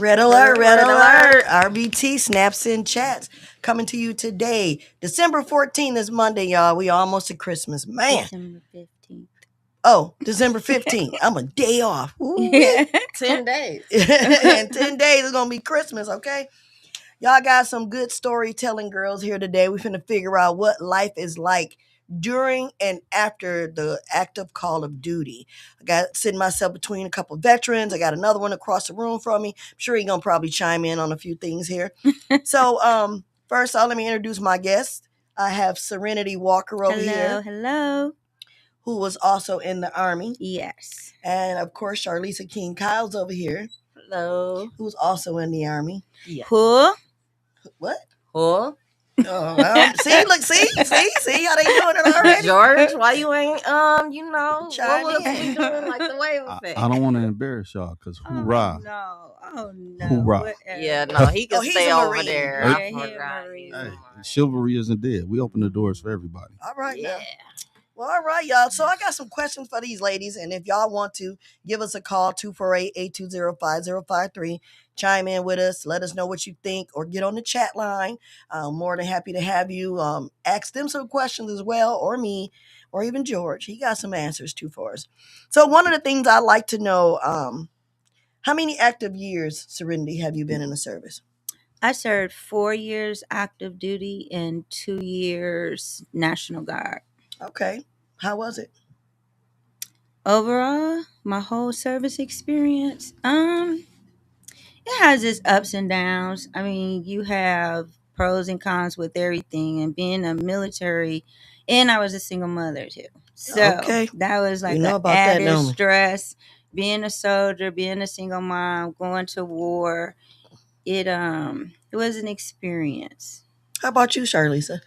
Red alert, red alert. RBT snaps in chats coming to you today. December 14th is Monday, y'all. We almost at Christmas. Man. December 15th. Oh, December 15th. I'm a day off. Ooh, 10 days. In 10 days, it's going to be Christmas, okay? Y'all got some good storytelling girls here today. We finna figure out what life is like during and after the active call of duty. I got sitting myself between a couple veterans. I got another one across the room from me. I'm sure he's gonna probably chime in on a few things here. So, first off, let me introduce my guest. I have Serenity Walker over here, Hello. who was also in the Army. Yes. And of course, Charlisa King Kyle's over here, Hello. who's also in the Army. Yeah. Who? What? Huh? Oh, well, see how they doing it already? George, why you ain't what Chime was in. we doing like the wave effect? I don't want to embarrass y'all because hoorah. Oh no. Hoorah. Whatever. Yeah, no, he can Oh, he's stay a over Marine. there. Yeah, I he a forgot. Marine. Hey, chivalry isn't dead. We open the doors for everybody. All right, Yeah. now. Well, all right, y'all. So I got some questions for these ladies, and if y'all want to give us a call, 248-820-5053, chime in with us, let us know what you think, or get on the chat line. I'm more than happy to have you ask them some questions as well, or me, or even George. He got some answers too for us. So one of the things I like to know, how many active years, Serenity, have you been in the service? I served 4 years active duty and 2 years National Guard. Okay. How was it? Overall, my whole service experience, it has its ups and downs. I mean, you have pros and cons with everything, and being a military, and I was a single mother too. So Okay. that was like You know an about that, added don't we? stress. Being a soldier, being a single mom, going to war, it was an experience. How about you, Charlisa?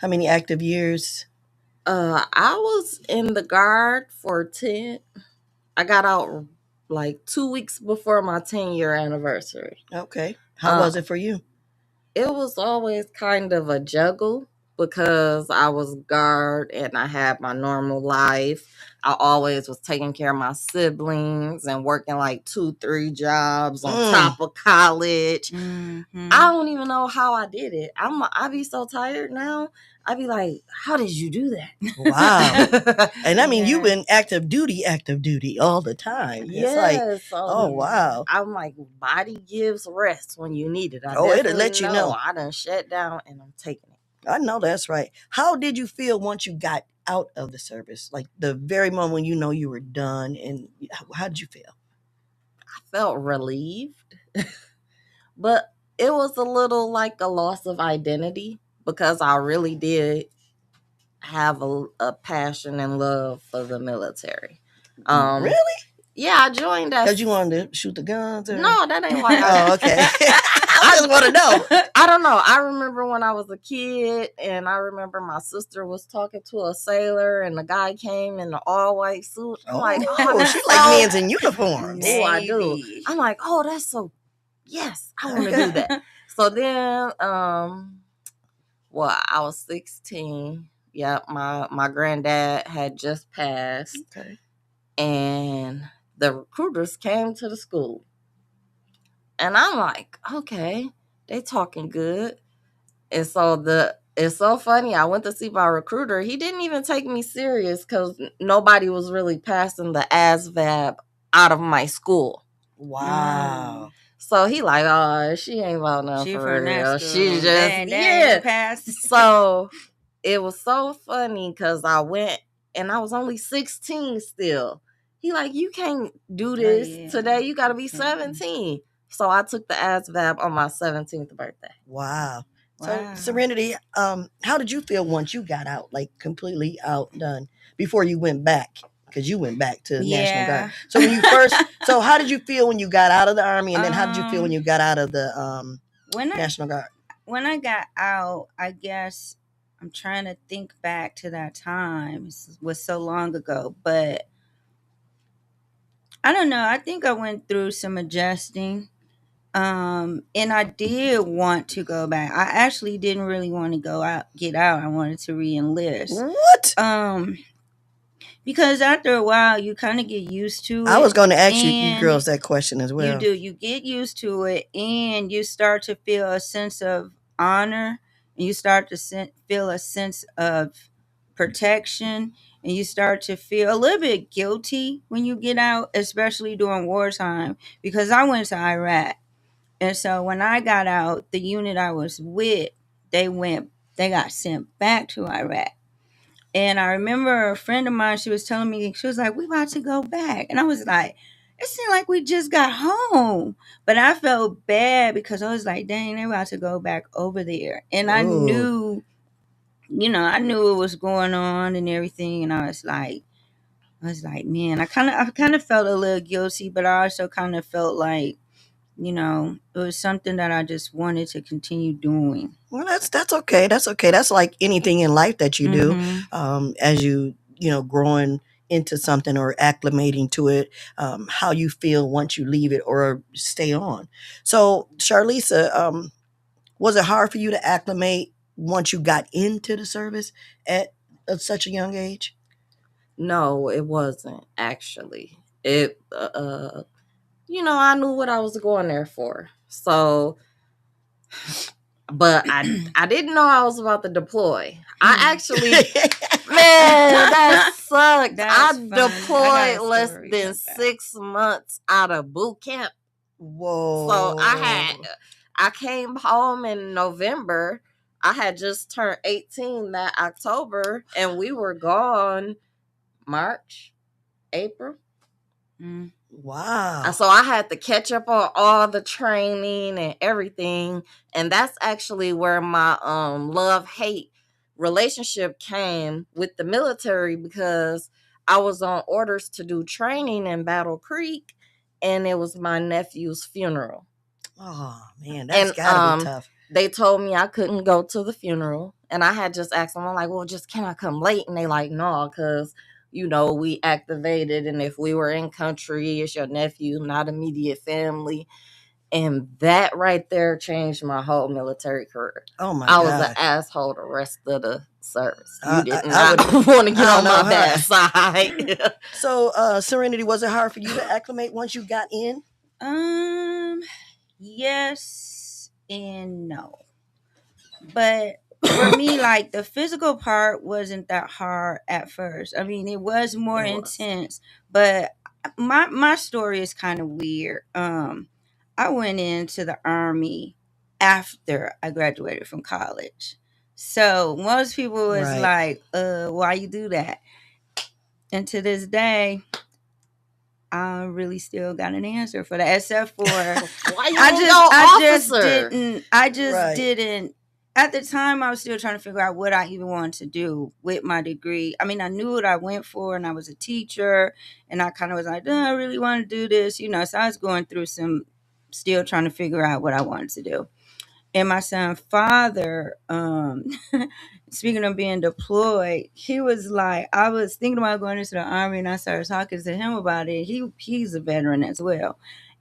How many active years? I was in the guard for 10. I got out like 2 weeks before my 10-year anniversary. Okay. How was it for you? It was always kind of a juggle because I was guard and I had my normal life. I always was taking care of my siblings and working like 2-3 jobs on top of college. Mm-hmm. I don't even know how I did it. I be so tired now. I be like, how did you do that? Wow. And I mean, Yeah. you've been active duty all the time. It's like, oh, wow. I'm like, body gives rest when you need it. Oh, it'll let you know. I done shut down and I'm taking it. I know that's right. How did you feel once you got out of the service? Like the very moment when you know you were done, and how did you feel? I felt relieved, but it was a little like a loss of identity because I really did have a passion and love for the military. Really? Yeah, I joined that Because you wanted to shoot the guns? Or? No, that ain't why. Oh, okay. I just want to know. I don't know. I remember when I was a kid, and I remember my sister was talking to a sailor, and the guy came in an all-white suit. I'm like, she like men's in uniforms. Oh, I do. I'm like, oh, that's so. Yes, I want to do that. So then, well, I was 16. Yeah, my granddad had just passed. Okay. And the recruiters came to the school. And I'm like, okay, they talking good. And so it's so funny. I went to see my recruiter. He didn't even take me serious because nobody was really passing the ASVAB out of my school. Wow. So he like, oh, she ain't about nothing for real. She just passed. So it was so funny because I went and I was only 16 still. He like, you can't do this today. You got to be 17. So I took the ASVAB on my 17th birthday. Wow. So Serenity, how did you feel once you got out, like completely outdone before you went back? Because you went back to National Guard. So when you so how did you feel when you got out of the Army, and then how did you feel when you got out of the National Guard? When I got out, I guess I'm trying to think back to that time. It was so long ago, but I don't know. I think I went through some adjusting. And I did want to go back. I actually didn't really want to get out. I wanted to re-enlist. What? because after a while you kind of get used to I was it, going to ask you and girls that question as you well. do, you get used to it, and you start to feel a sense of honor, and you start to feel a sense of protection, and you start to feel a little bit guilty when you get out, especially during wartime, because I went to Iraq. And so when I got out, the unit I was with, they got sent back to Iraq. And I remember a friend of mine, she was telling me, she was like, we about to go back. And I was like, it seemed like we just got home. But I felt bad because I was like, dang, they're about to go back over there. And I Ooh. knew, I knew what was going on and everything. And I was like, man, I kind of felt a little guilty, but I also kind of felt like, it was something that I just wanted to continue doing. Well, that's okay. That's okay. That's like anything in life that you do, Mm-hmm. as growing into something or acclimating to it, how you feel once you leave it or stay on. So, Charlisa, was it hard for you to acclimate once you got into the service at such a young age? No, it wasn't actually. I knew what I was going there for. So, but I didn't know I was about to deploy. I actually, man, that sucked. That's I fun. I got deployed a less story than about that. 6 months out of boot camp. Whoa. So I came home in November. I had just turned 18 that October, and we were gone March, April. Mm. Wow. So I had to catch up on all the training and everything. And that's actually where my love-hate relationship came with the military, because I was on orders to do training in Battle Creek, and it was my nephew's funeral. Oh man, that's And gotta be tough. they told me I couldn't go to the funeral. And I had just asked them, I'm like, well, just can I come late? And they like, no, because we activated, and if we were in country, it's your nephew, not immediate family. And that right there changed my whole military career. Oh my I was an God. asshole the rest of the service. You I did would. not want to get I on don't my know bad how. side. So, Serenity, was it hard for you to acclimate once you got in? Yes and no. But for me, like, the physical part wasn't that hard at first. I mean, it was more It was. intense, but my story is kind of weird. I went into the army after I graduated from college. So most people was Right. like, why you do that? And to this day, I really still got an answer for that, except for Why you I ain't just no I just officer? didn't I just Right. didn't at the time I was still trying to figure out what I even wanted to do with my degree. I mean, I knew what I went for, and I was a teacher, and I kind of was like, do I really want to do this? So I was going through still trying to figure out what I wanted to do. And my son's father, speaking of being deployed, he was like, I was thinking about going into the army, and I started talking to him about it. He's a veteran as well.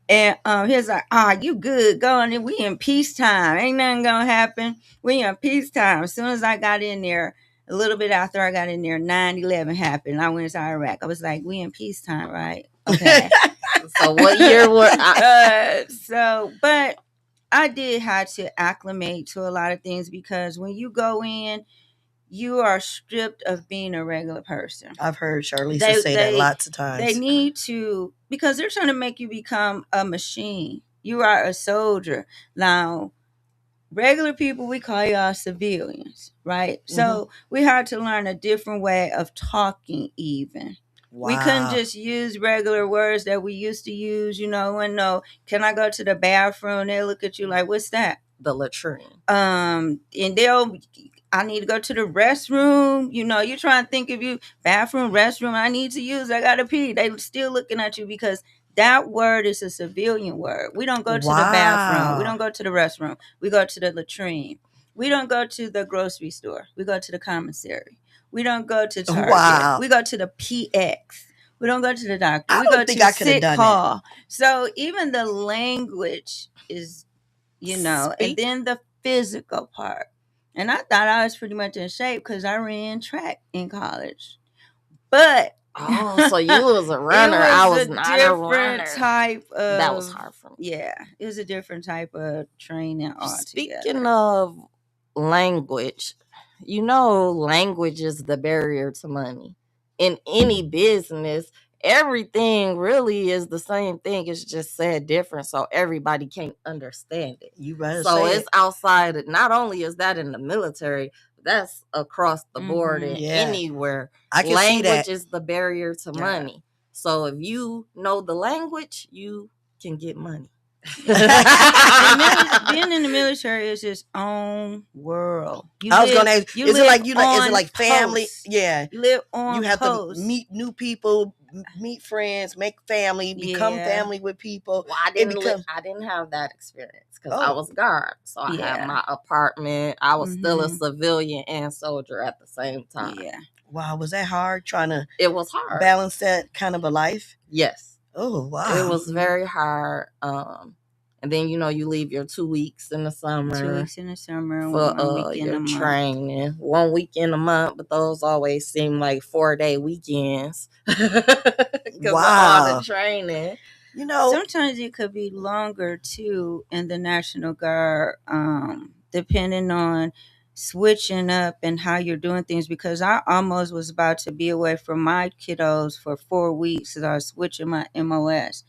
And he was like, you good, go on in. We in peacetime. Ain't nothing gonna happen. We in peacetime. As soon as I got in there, a little bit after I got in there, 9/11 happened. I went into Iraq. I was like, we in peacetime, right? Okay. So what year were But I did have to acclimate to a lot of things, because when you go in, you are stripped of being a regular person. I've heard Charlisa say that lots of times. They need to, because they're trying to make you become a machine. You are a soldier. Now, regular people, we call y'all civilians, right? Mm-hmm. So we had to learn a different way of talking even. Wow. We couldn't just use regular words that we used to use, and no, can I go to the bathroom? They'll look at you like, what's that? The latrine. And I need to go to the restroom. You're trying to think of bathroom, restroom, I need to use, I gotta pee. They still looking at you, because that word is a civilian word. We don't go to the bathroom. We don't go to the restroom. We go to the latrine. We don't go to the grocery store. We go to the commissary. We don't go to Target. Wow. We go to the PX. We don't go to the doctor. We go to the sick call. So even the language is, and then the physical part. And I thought I was pretty much in shape because I ran track in college. But Oh, so you was a It runner. I was was a not a different runner. type That was of, hard for me. yeah, it was a different type of training Speaking altogether. of language, language is the barrier to money. In any business, everything really is the same thing. It's just said different, so everybody can't understand it. You better So say it's it. outside. Not only is that in the military, that's across the board and Yeah. anymore. I can see Language that. is the barrier to Yeah. money. So if you know the language, you can get money. Being in the military is its own world. I was gonna ask, is it like family? Post. Yeah. You live on You have post. to meet new people, meet friends, make family, become Yeah. family with people. Well, I didn't have that experience because I Oh. was guard, so I had Yeah. my apartment. I was still a Mhm. civilian and soldier at the same time. Yeah. Wow, was that hard trying to It was hard. balance that kind of a life? Yes. Oh, wow. It was very hard. And then you leave your 2 weeks in the summer 2 weeks in the summer, for 1 week in a your month. training. 1 week in a month, but those always seem like 4-day weekends because of all Wow. the training. Sometimes it could be longer too in the National Guard, depending on switching up and how you're doing things, because I almost was about to be away from my kiddos for 4 weeks as I was switching my MOS,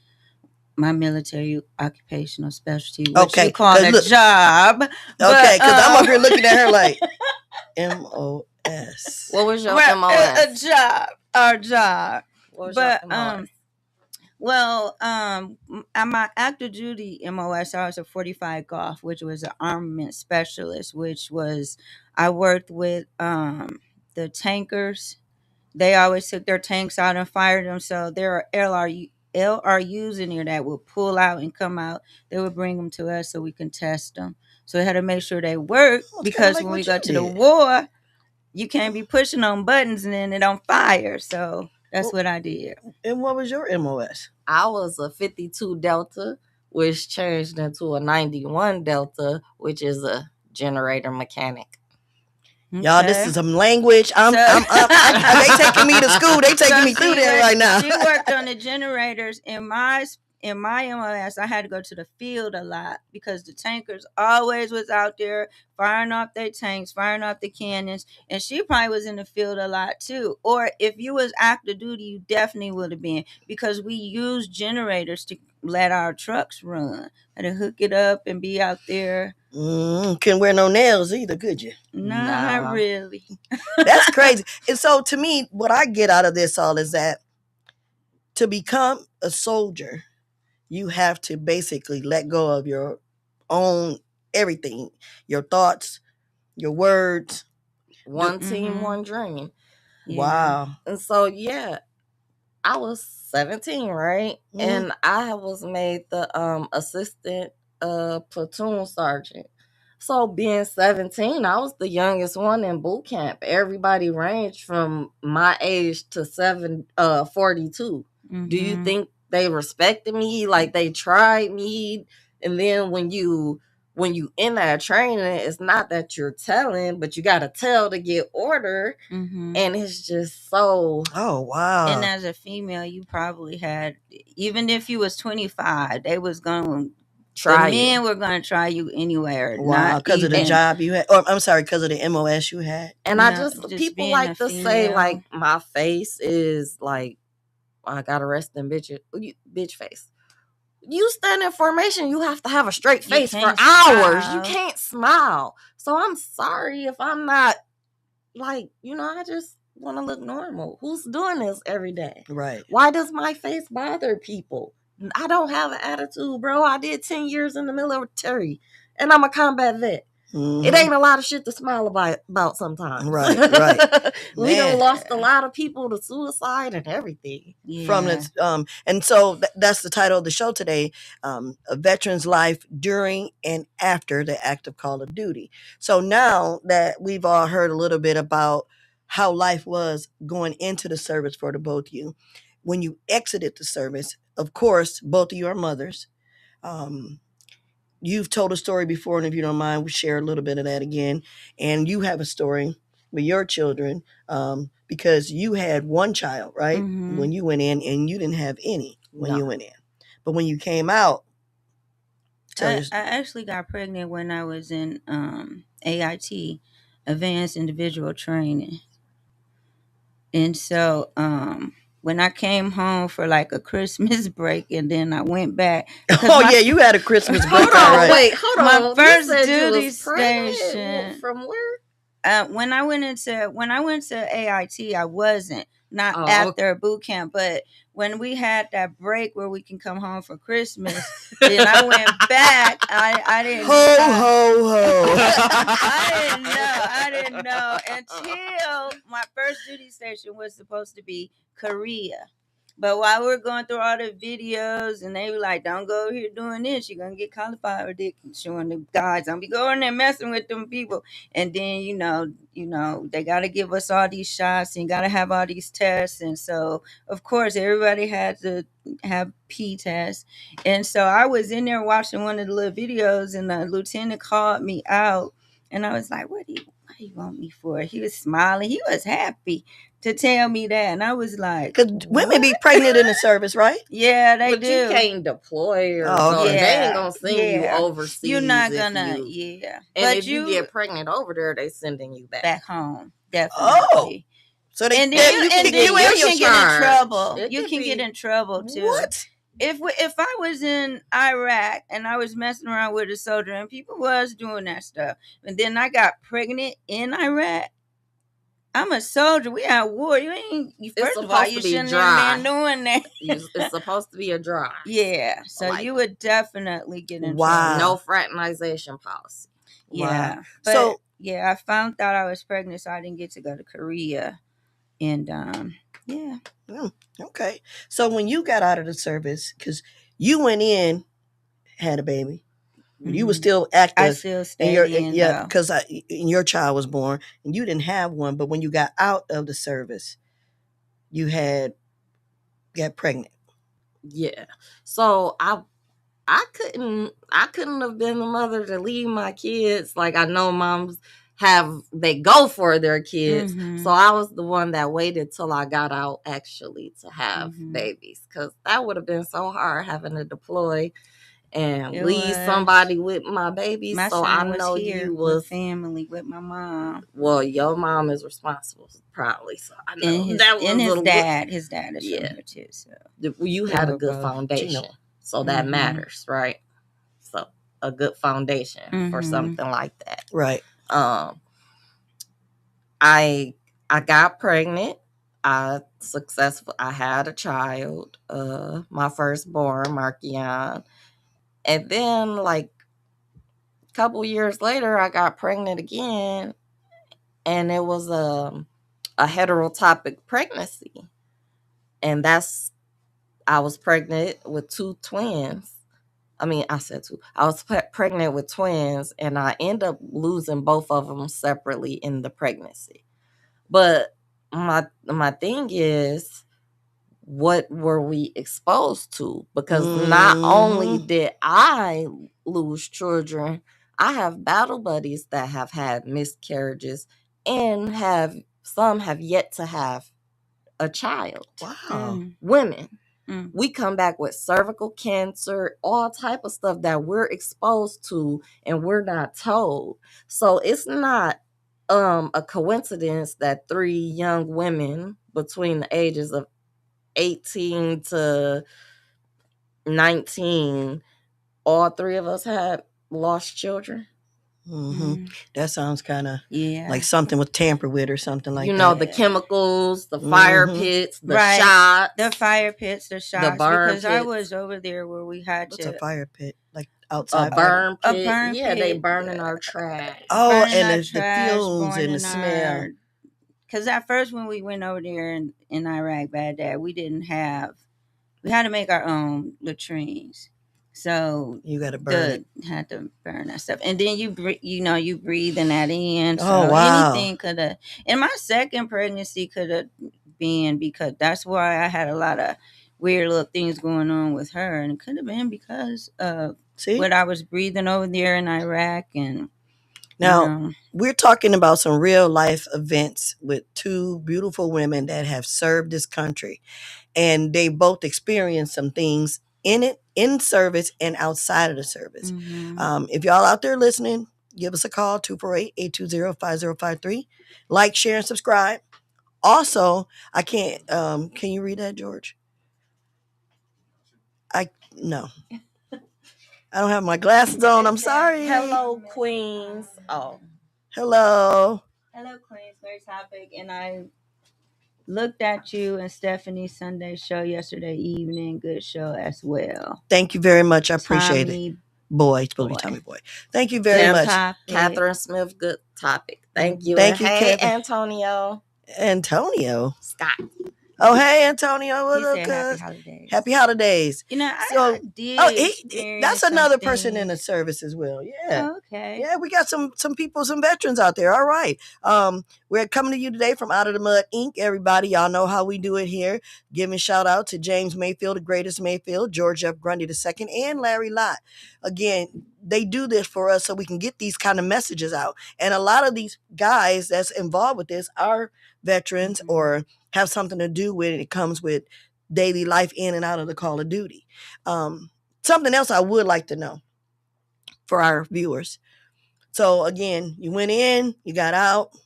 my military occupational specialty, which Okay, you call 'cause a look- job. Okay, because I'm up here looking at her like MOS. What was your Well, MOS? a job, our job. What was But your MOS? At my active duty MOS, I was a 45 Golf, which was an armament specialist, which was I worked with the tankers. They always took their tanks out and fired them. So there are LRUs in there that would pull out and come out. They would bring them to us so we can test them. So we had to make sure they work, Almost kinda because like when what we go you to the did. war, you can't be pushing on buttons and then it don't fire. So that's what I did. And what was your MOS? I was a 52 Delta, which changed into a 91 Delta, which is a generator mechanic. Y'all, this is some language. They taking me to school. They taking me through there right now. She worked on the generators. In my MOS, I had to go to the field a lot because the tankers always was out there firing off their tanks, firing off the cannons, and she probably was in the field a lot too. Or if you was active duty, you definitely would have been, because we use generators to let our trucks run. Had to hook it up and be out there. Couldn't wear no nails either, could you? Not really. That's crazy. And so to me, what I get out of this all is that to become a soldier, you have to basically let go of your own everything, your thoughts, your words. One team, one dream. Yeah. Wow. And so, yeah, I was 17, right? And I was made the assistant platoon sergeant. So being 17, I was the youngest one in boot camp. Everybody ranged from my age to 42. Do you think they respected me? Like, they tried me? And then when you in that training, it's not that you're telling, but you got to tell to get order. And it's just so... Oh, wow. And as a female, you probably had, even if you was 25, they was going to try you. The men were going to try you anywhere. Wow, because of the job you had. Or I'm sorry, because of the MOS you had. And I just people like to say, like, my face is like, I got a resting bitch face. You stand in formation, you have to have a straight face for hours. You can't smile. So I'm sorry if I'm not, like, I just want to look normal. Who's doing this every day? Right. Why does my face bother people? I don't have an attitude, bro. I did 10 years in the military, and I'm a combat vet. It ain't a lot of shit to smile about sometimes. Right. We done lost a lot of people to suicide and everything. Yeah. From this, and so that's the title of the show today, A Veteran's Life During and After the Active Call of Duty. So now that we've all heard a little bit about how life was going into the service for the both of you, when you exited the service, of course, both of you are mothers. You've told a story before, and if you don't mind, we'll share a little bit of that again. And you have a story with your children, because you had one child, right? Mhm. When you went in, and you didn't have any when No. you went in. But when you came out, I actually got pregnant when I was in AIT, Advanced Individual Training. And so when I came home for like a Christmas break and then I went back. oh yeah, you had a Christmas break, Hold all on, right. wait, hold My on. first you said duty you was pregnant. station. From where? When I went to AIT, I wasn't not Oh, after boot camp, but when we had that break where we can come home for Christmas, then I went back. I didn't Ho ho ho. I didn't know until my first duty station was supposed to be Korea. But while we were going through all the videos and they were like, don't go over here doing this, you're gonna get qualified or dick showing the guys. Don't be going there messing with them people. And then, they gotta give us all these shots and gotta have all these tests. And so of course everybody had to have P tests. And so I was in there watching one of the little videos and the lieutenant called me out and I was like, what do you want me for? He was smiling, he was happy to tell me that, and I was like, because women be pregnant in the service, right? yeah, they but do. you can't deploy or Oh, go. okay. They ain't gonna send you overseas. You're not gonna, And but if you get pregnant over there, they sending you back home, Oh, definitely. so they And then you kick can get in charge. trouble. It You could can be- get in trouble too. What? If I was in Iraq and I was messing around with a soldier and people was doing that stuff, and then I got pregnant in Iraq. I'm a soldier. We at war. First of all, you shouldn't have been doing that. It's supposed to be a drive. Yeah. So Like- you would definitely get in Wow. trouble. No fraternization policy. Yeah. Wow. But So yeah, I found out I was pregnant, so I didn't get to go to Korea. And yeah. okay. So when you got out of the service, because you went in, had a baby, you were still active. I still stayed in. Yeah, because your child was born, and you didn't have one. But when you got out of the service, you got pregnant. Yeah. So I couldn't have been the mother to leave my kids. Like I know moms they go for their kids. Mhm. So I was the one that waited till I got out actually to have Mhm. babies. Cause that would have been so hard having to deploy and It leave was. somebody with my babies. My so son I was know here you with was family with my mom. well, your mom is responsible probably. So I know And his, that was and his a dad. His dad is Yeah. from here too. So you They had a were good both foundation. Gino. So that Mhm. matters, right? So a good foundation for Mhm. something like that. Right. I got pregnant. I had a child, my firstborn, Markian. And then like a couple years later I got pregnant again, and it was a heterotopic pregnancy. And I was pregnant with two twins. I mean, I said two. I was pregnant with twins, and I ended up losing both of them separately in the pregnancy. But my thing is, what were we exposed to? Because not only did I lose children, I have battle buddies that have had miscarriages and some have yet to have a child. Wow. Women. Mm. We come back with cervical cancer, all type of stuff that we're exposed to and we're not told. So it's not a coincidence that 3 young women between the ages of 18 to 19, all 3 of us had lost children. Mm-hmm. That sounds kind of Yeah. like something was tampered with or something like You know, that. the chemicals, the fire pits, the Right. shots. The fire pits, the shots. burn Because I pits. was over there where we had What's to a fire pit? Like A outside? burn A pit. burn Yeah, they pit. burning our trash. Oh, burning and our the fumes and the smell. Because at first when we went over there in Iraq, Baghdad, we had to make our own latrines. So You got to burn it. had to burn that stuff, and then you breathing that in. So Oh, wow. anything could have. And my second pregnancy could have been because that's why I had a lot of weird little things going on with her, and it could have been because of See? what I was breathing over there in Iraq, and Now, we're talking about some real life events with two beautiful women that have served this country, and they both experienced some things in it, in service and outside of the service. If y'all out there listening, give us a call, 248-820-5053. Like, share, and subscribe. Also, I can't, can you read that, George? No. I don't have my glasses on. I'm sorry. Hello, Queens. Oh. Hello. Hello, Queens. Great topic. And I looked at you and Stephanie's Sunday show yesterday evening. Good show as well. Thank you very much. I appreciate Tommy it. Boy, it's supposed to be Tommy Boy. Thank you very Good much. topic. Catherine Smith, good topic. Thank you. Thank And you, hey, Catherine. Antonio. Antonio. Scott. Oh, hey, Antonio. What He up, said happy cuz? holidays. Happy holidays. You know, So, I did that's experience another something. person in the service as well. Yeah. Oh, okay. Yeah, we got some people, some veterans out there. All right. We're coming to you today from Out of the Mud Inc. Everybody, y'all know how we do it here. Giving shout out to James Mayfield, the greatest Mayfield, George F. Grundy II, and Larry Lott. Again, they do this for us so we can get these kind of messages out. And a lot of these guys that's involved with this are veterans or have something to do with it. It comes with daily life in and out of the call of duty. Something else I would like to know for our viewers. So again, you went in, you got out,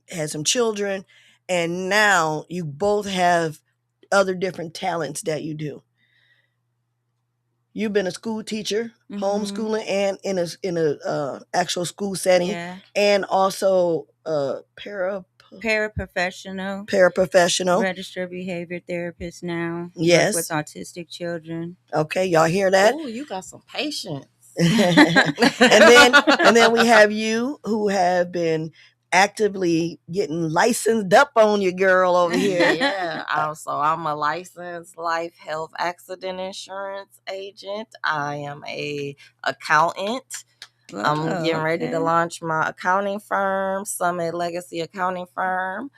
had some children, and now you both have other different talents that you do. You've been a school teacher, homeschooling, and in a actual school setting, and also paraprofessional, registered behavior therapist now. Yes, work with autistic children. Okay, y'all hear that? Oh, you got some patience. and then we have you who have been actively getting licensed up on your girl over here. Yeah. Also, I'm a licensed life health accident insurance agent. I am a accountant. I'm getting ready to launch my accounting firm, Summit Legacy Accounting Firm.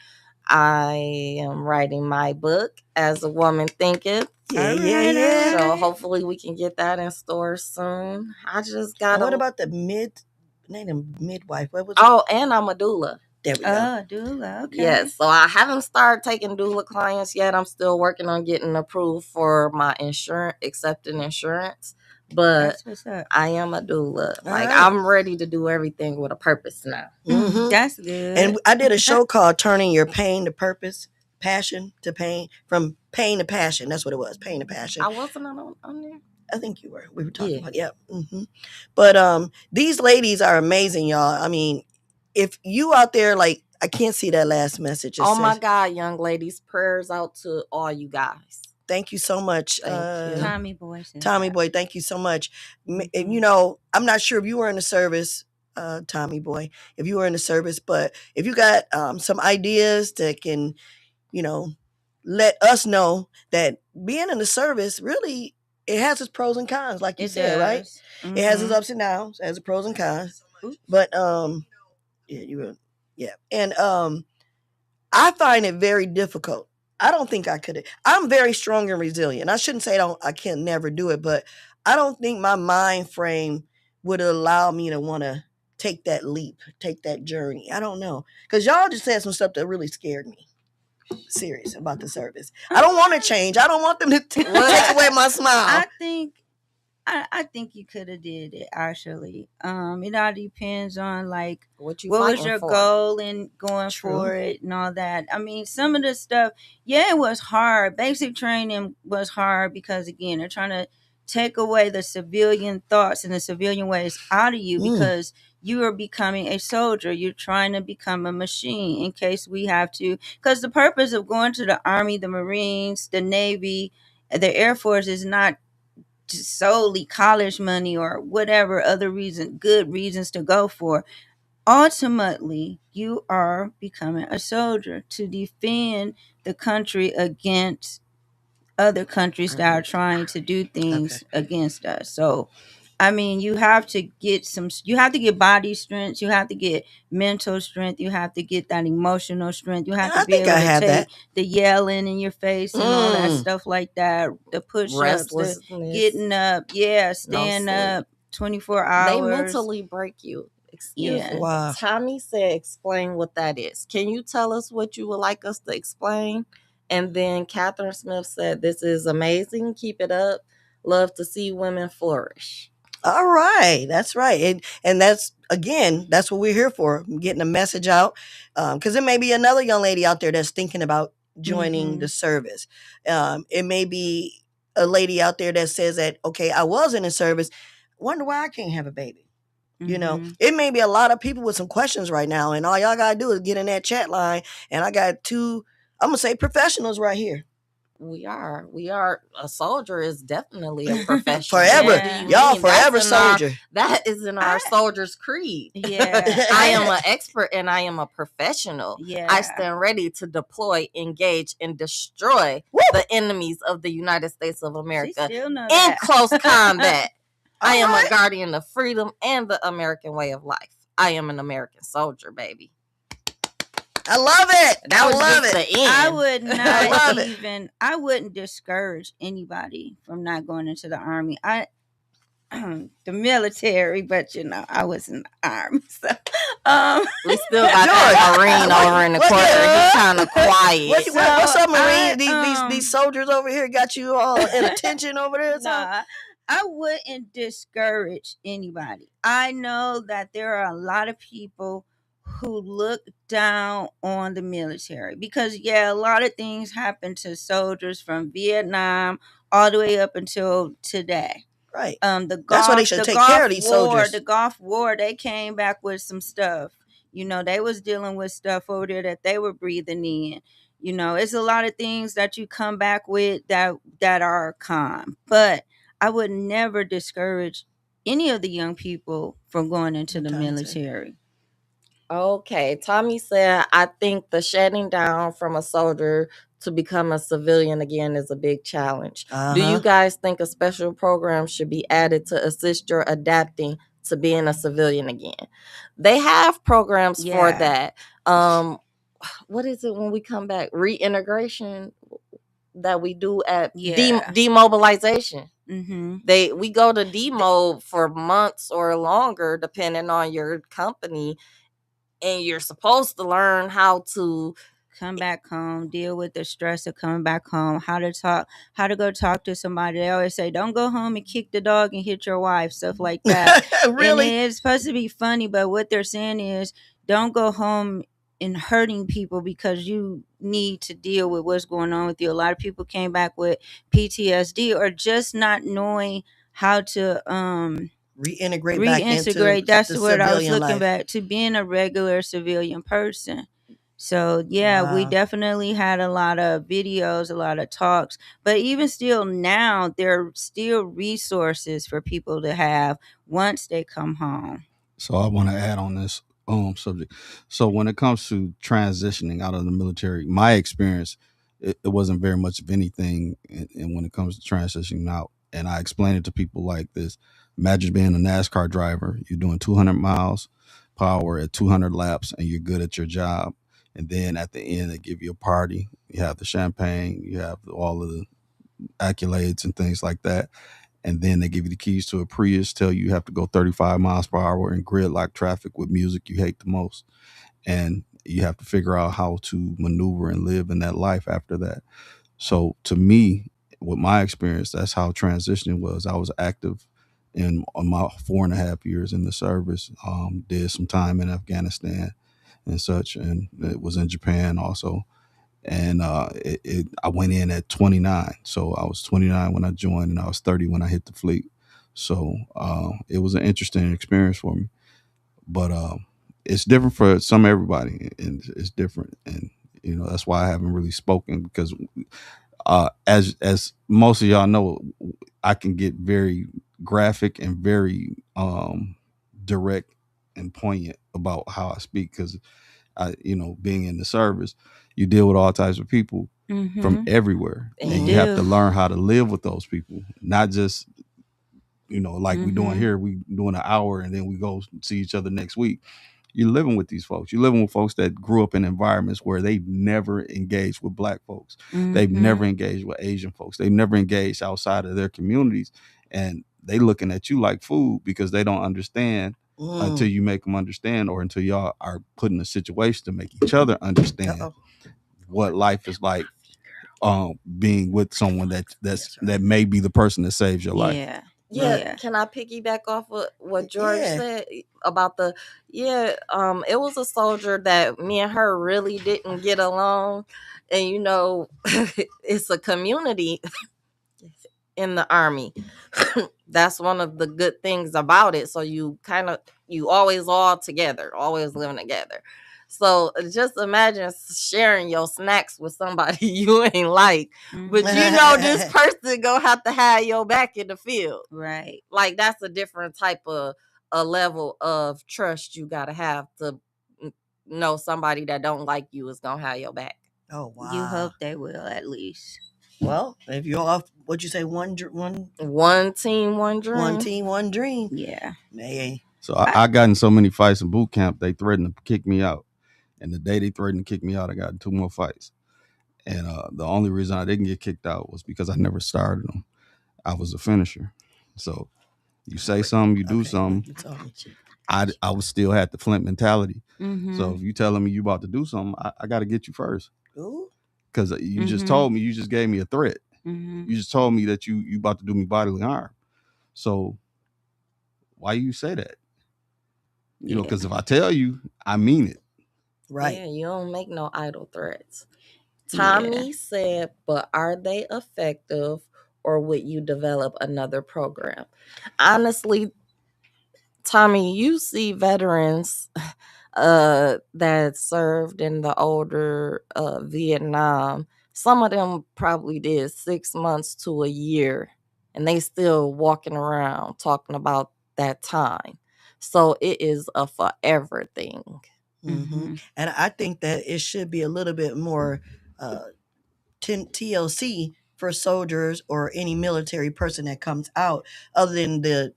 I am writing my book, As a Woman Thinketh. Yeah. So hopefully we can get that in stores soon. I just got. What about the midwife? What was? Oh, and I'm a doula. There we go. Oh, doula. Okay. Yes. So I haven't started taking doula clients yet. I'm still working on getting approved for my insurance, accepting insurance. But I am a doula. I'm ready to do everything with a purpose now. That's good. And I did a show called Turning Your Pain to Purpose, Passion to Pain, from Pain to Passion. That's what it was, Pain to Passion. I wasn't on there. I think you were. We were talking about, But these ladies are amazing, y'all. I mean, if you out there, like, I can't see that last message. My God, young ladies, prayers out to all you guys. Thank you so much. Thank you. Tommy Boy. Tommy Boy, thank you so much. You know, I'm not sure if you were in the service, Tommy Boy, if you were in the service, but if you got some ideas that can, you know, let us know that being in the service really, it has its pros and cons, like you said, right? It has its ups and downs, it has its pros and cons. But and I find it very difficult. I don't think I could. I'm very strong and resilient. I shouldn't say I can never do it, but I don't think my mind frame would allow me to want to take that leap, take that journey. I don't know. Because y'all just said some stuff that really scared me. Serious about the service. I don't want to change. I don't want them to take away my smile. I think you could have did it actually. It all depends on like what was your goal in going for it and all that. I mean, some of the stuff, it was hard. Basic training was hard because again, they're trying to take away the civilian thoughts and the civilian ways out of you because you are becoming a soldier. You're trying to become a machine in case we have to. Because the purpose of going to the Army, the Marines, the Navy, the Air Force is not solely college money or whatever other good reasons to go for. Ultimately, you are becoming a soldier to defend the country against other countries that are trying to do things against us. So, I mean, you have to get body strength, you have to get mental strength, you have to get that emotional strength, you have to be able to take the yelling in your face and all that stuff like that, the push-ups, the getting up, stand up 24 hours. They mentally break you. Excuse Yeah. me. Wow. Tommy said, explain what that is. Can you tell us what you would like us to explain? And then Catherine Smith said, this is amazing. Keep it up. Love to see women flourish. All right, that's right, and that's again, that's what we're here for, getting a message out, because there may be another young lady out there that's thinking about joining the service. It may be a lady out there that says that, okay, I was in the service, wonder why I can't have a baby. You know, it may be a lot of people with some questions right now, and all y'all gotta do is get in that chat line, and I got two, I'm gonna say professionals right here. We are. A soldier is definitely a professional. Forever. What do you Y'all mean? forever soldier. That is in our soldier's creed. Yeah. I am an expert and I am a professional. Yeah. I stand ready to deploy, engage, and destroy the enemies of the United States of America still know in that. close combat. I am Alright. a guardian of freedom and the American way of life. I am an American soldier, baby. I love it. That was love just it. the end. I would I love not it. even. I wouldn't discourage anybody from not going into the army. The military, but I was in the army, so We still got that Marine over in the corner. He's kind of quiet. What's up, Marine? I, These soldiers over here got you all in attention over there. Nah, I wouldn't discourage anybody. I know that there are a lot of people who look down on the military because, yeah, a lot of things happen to soldiers from Vietnam all the way up until today. Right. That's why they should take care of these soldiers. The Gulf War, they came back with some stuff. They was dealing with stuff over there that they were breathing in. It's a lot of things that you come back with that are calm. But I would never discourage any of the young people from going into the military. Okay, Tommy said, I think the shutting down from a soldier to become a civilian again is a big challenge. Do you guys think a special program should be added to assist your adapting to being a civilian again? They have programs for that. What is it when we come back? Reintegration that we do at demobilization. We go to demo for months or longer, depending on your company. And you're supposed to learn how to come back home, deal with the stress of coming back home, how to go talk to somebody. They always say, don't go home and kick the dog and hit your wife, stuff like that. Really? And it's supposed to be funny, but what they're saying is don't go home and hurting people because you need to deal with what's going on with you. A lot of people came back with PTSD or just not knowing how to reintegrate back into that's the what I was looking life. back to being a regular civilian person. So yeah, we definitely had a lot of videos, a lot of talks, but even still now there are still resources for people to have once they come home. So I want to add on this subject. So when it comes to transitioning out of the military, my experience, it wasn't very much of anything. And when it comes to transitioning out, and I explain it to people like this: imagine being a NASCAR driver. You're doing 200 miles per hour at 200 laps, and you're good at your job. And then at the end, they give you a party. You have the champagne. You have all of the accolades and things like that. And then they give you the keys to a Prius, tell you have to go 35 miles per hour in gridlock traffic with music you hate the most. And you have to figure out how to maneuver and live in that life after that. So to me, with my experience, that's how transitioning was. I was active in my 4.5 years in the service, did some time in Afghanistan and such, and it was in Japan also. And I went in at 29. So I was 29 when I joined, and I was 30 when I hit the fleet. So it was an interesting experience for me. But it's different for everybody, and it's different. And that's why I haven't really spoken, because as most of y'all know, I can get very graphic and very direct and poignant about how I speak, because being in the service, you deal with all types of people from everywhere, and you have to learn how to live with those people, not just like we're doing here. We doing an hour and then we go see each other next week. You're living with these folks. You're living with folks that grew up in environments where they've never engaged with Black folks. They've never engaged with Asian folks. They've never engaged outside of their communities, and they looking at you like food because they don't understand until you make them understand, or until y'all are put in a situation to make each other understand what life is like, being with someone that may be the person that saves your life. Yeah. Can I piggyback off of what George said about it was a soldier that me and her really didn't get along. And it's a community in the Army. That's one of the good things about it. So you always all together, always living together. So just imagine sharing your snacks with somebody you ain't like, but this person gonna have to have your back in the field, right? Like that's a different type of a level of trust you gotta have to know somebody that don't like you is gonna have your back. Oh wow! You hope they will, at least. Well, if you're off, what'd you say? One team, one dream. One team, one dream. Yeah. Hey. So I got in so many fights in boot camp, they threatened to kick me out. And the day they threatened to kick me out, I got in 2 more fights. And the only reason I didn't get kicked out was because I never started them. I was a finisher. So you say something, you do something. I would still have the Flint mentality. Mm-hmm. So if you telling me you about to do something, I got to get you first. Because you just told me, you just gave me a threat. Mm-hmm. You just told me that you about to do me bodily harm. So why you say that? You know, because if I tell you, I mean it. Right. Yeah, you don't make no idle threats. Tommy said, but are they effective, or would you develop another program? Honestly, Tommy, you see veterans that served in the older Vietnam. Some of them probably did 6 months to a year, and they still walking around talking about that time. So it is a forever thing. Mm-hmm. And I think that it should be a little bit more TLC for soldiers or any military person that comes out, other than the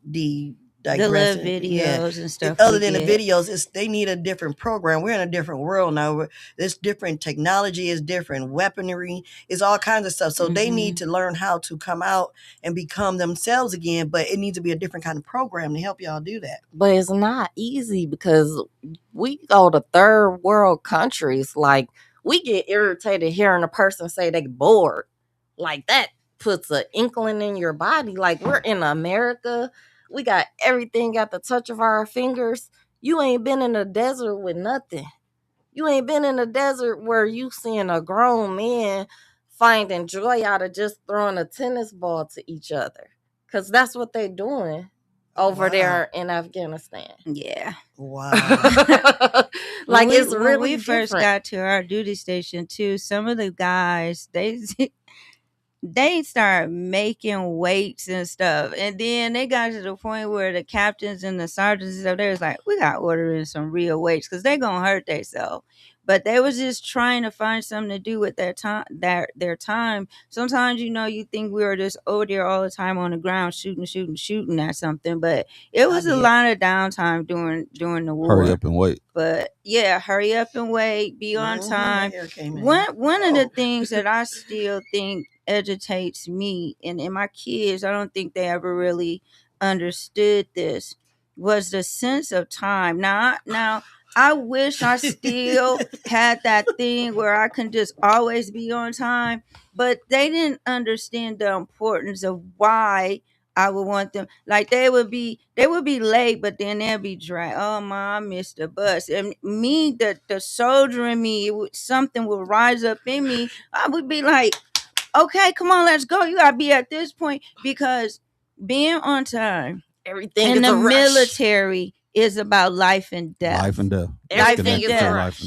little videos and stuff. Other than the videos, they need a different program. We're in a different world now. This different technology is different, weaponry is all kinds of stuff. So they need to learn how to come out and become themselves again. But it needs to be a different kind of program to help y'all do that. But it's not easy because we go to third world countries. Like, we get irritated hearing a person say they bored. Like, that puts an inkling in your body. Like, we're in America. We got everything at the touch of our fingers. You ain't been in the desert with nothing. You ain't been in the desert where you seeing a grown man finding joy out of just throwing a tennis ball to each other. Because that's what they doing over there in Afghanistan. Yeah. Wow. Like, it's really when we different. First got to our duty station too, some of the guys, they start making weights and stuff, and then they got to the point where the captains and the sergeants and stuff, they was like, we got to order in some real weights because they're gonna hurt themselves. But they was just trying to find something to do with their time. Sometimes, you think we were just over there all the time on the ground shooting at something, but it was a lot of downtime during the war. Hurry up and wait. But yeah, hurry up and wait, be on time. One of the things that I still think agitates me and my kids, I don't think they ever really understood this, was the sense of time. Now I wish I still had that thing where I can just always be on time, but they didn't understand the importance of why I would want them. Like, they would be late, but then they'll be dry. Oh my, I missed the bus. And me, the soldier in me, something would rise up in me. I would be like, okay, come on, let's go. You gotta be at this point, because being on time, everything in is the a rush. Military is about life and death. Life and death. Everything is a rush.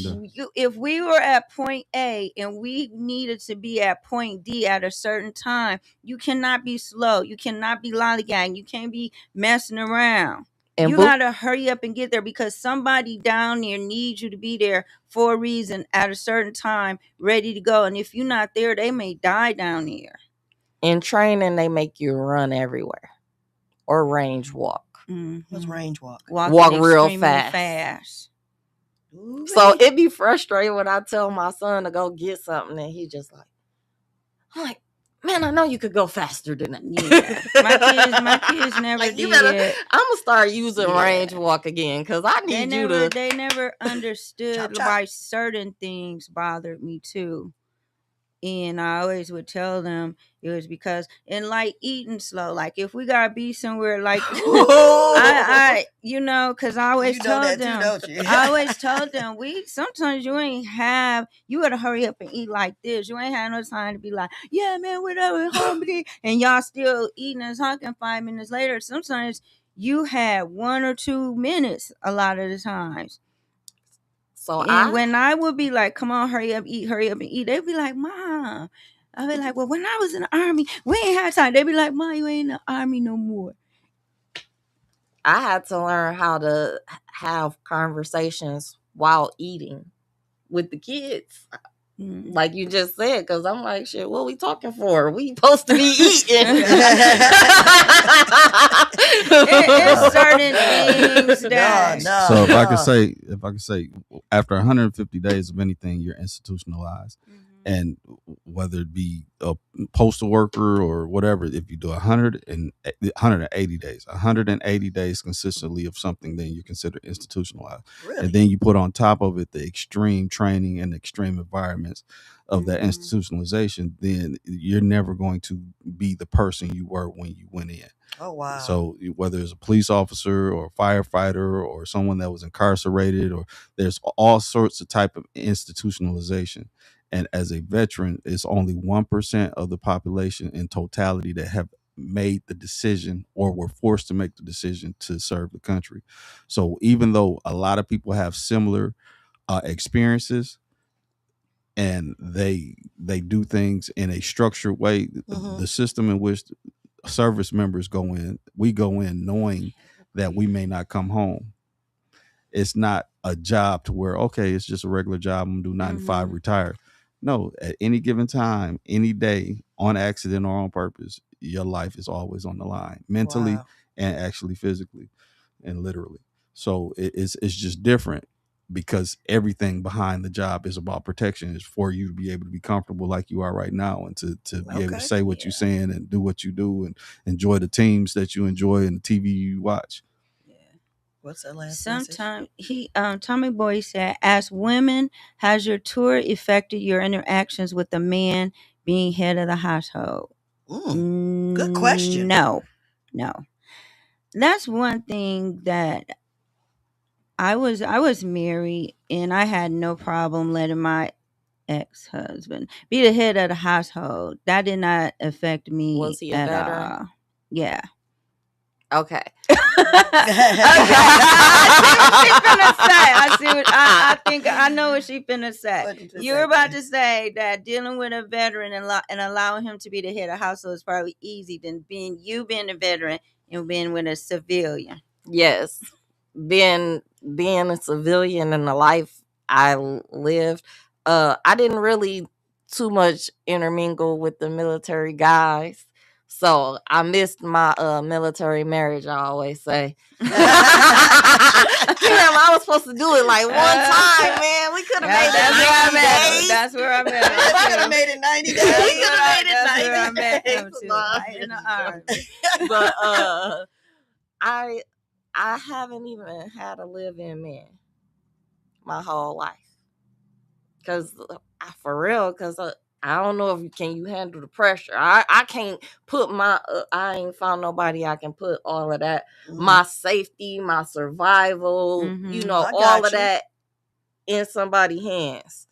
If we were at point A and we needed to be at point D at a certain time, you cannot be slow. You cannot be lollygagging. You can't be messing around. And you gotta hurry up and get there, because somebody down there needs you to be there for a reason at a certain time, ready to go. And if you're not there, they may die down there. In training, they make you run everywhere or range walk. What's range walk? Walk real fast. So it be frustrating when I tell my son to go get something and he just like, I'm like, man, I know you could go faster than that. Yeah, my kids never like, did. I'm gonna start using range walk again because I need you to. They never understood Chop, chop. why certain things bothered me too. And I always would tell them it was because, and like eating slow, like if we gotta be somewhere, like I because I always told them, don't you? I always told them, sometimes you ain't have, you gotta hurry up and eat like this. You ain't have no time to be like, yeah, man, whatever, hungry, and y'all still eating and talking 5 minutes later. Sometimes you had 1 or 2 minutes a lot of the times. So when I would be like, come on, hurry up and eat, they'd be like, Mom. I'd be like, well, when I was in the army, we ain't had time. They'd be like, Mom, you ain't in the army no more. I had to learn how to have conversations while eating with the kids. Like you just said, because I'm like, shit, what we talking for? We supposed to be eating. It's certain things that. So if I could say, after 150 days of anything, you're institutionalized. And whether it be a postal worker or whatever, if you do 180 days consistently of something, then you're considered institutionalized. Really? And then you put on top of it the extreme training and extreme environments of that institutionalization, then you're never going to be the person you were when you went in. Oh, wow. So whether it's a police officer or a firefighter or someone that was incarcerated, or there's all sorts of type of institutionalization. And as a veteran, it's only 1% of the population in totality that have made the decision or were forced to make the decision to serve the country. So even though a lot of people have similar experiences and they do things in a structured way, the system in which service members we go in knowing that we may not come home. It's not a job to where, okay, it's just a regular job, I'm gonna do 9 to 5, retire. No, at any given time, any day, on accident or on purpose, your life is always on the line, mentally and actually physically and literally. So it's just different, because everything behind the job is about protection. Is for you to be able to be comfortable like you are right now, and to be able to say what you're saying and do what you do and enjoy the teams that you enjoy and the TV you watch. What's that last Sometimes Tommy Boy said, as women, has your tour affected your interactions with the man being head of the household? Good question. No. That's one thing that I was married, and I had no problem letting my ex-husband be the head of the household. That did not affect me. Was he a at veteran? all. Yeah. Okay. I think I know what she finna say. You're about to say that dealing with a veteran and allowing him to be the head of household is probably easy than being a veteran and being with a civilian. Yes. Being a civilian in the life I lived, I didn't really too much intermingle with the military guys. So I missed my military marriage, I always say. Damn, I was supposed to do it like one time, man. We could have made it 90 days. That's where I met him. I could have made it 90 days. We could have made it 90 That's where I met days. him too. Right in the army. But I haven't even had a live-in man my whole life. Because for real, because I don't know if you handle the pressure. I can't put I ain't found nobody I can put all of that, my safety, my survival, all of that in somebody's hands.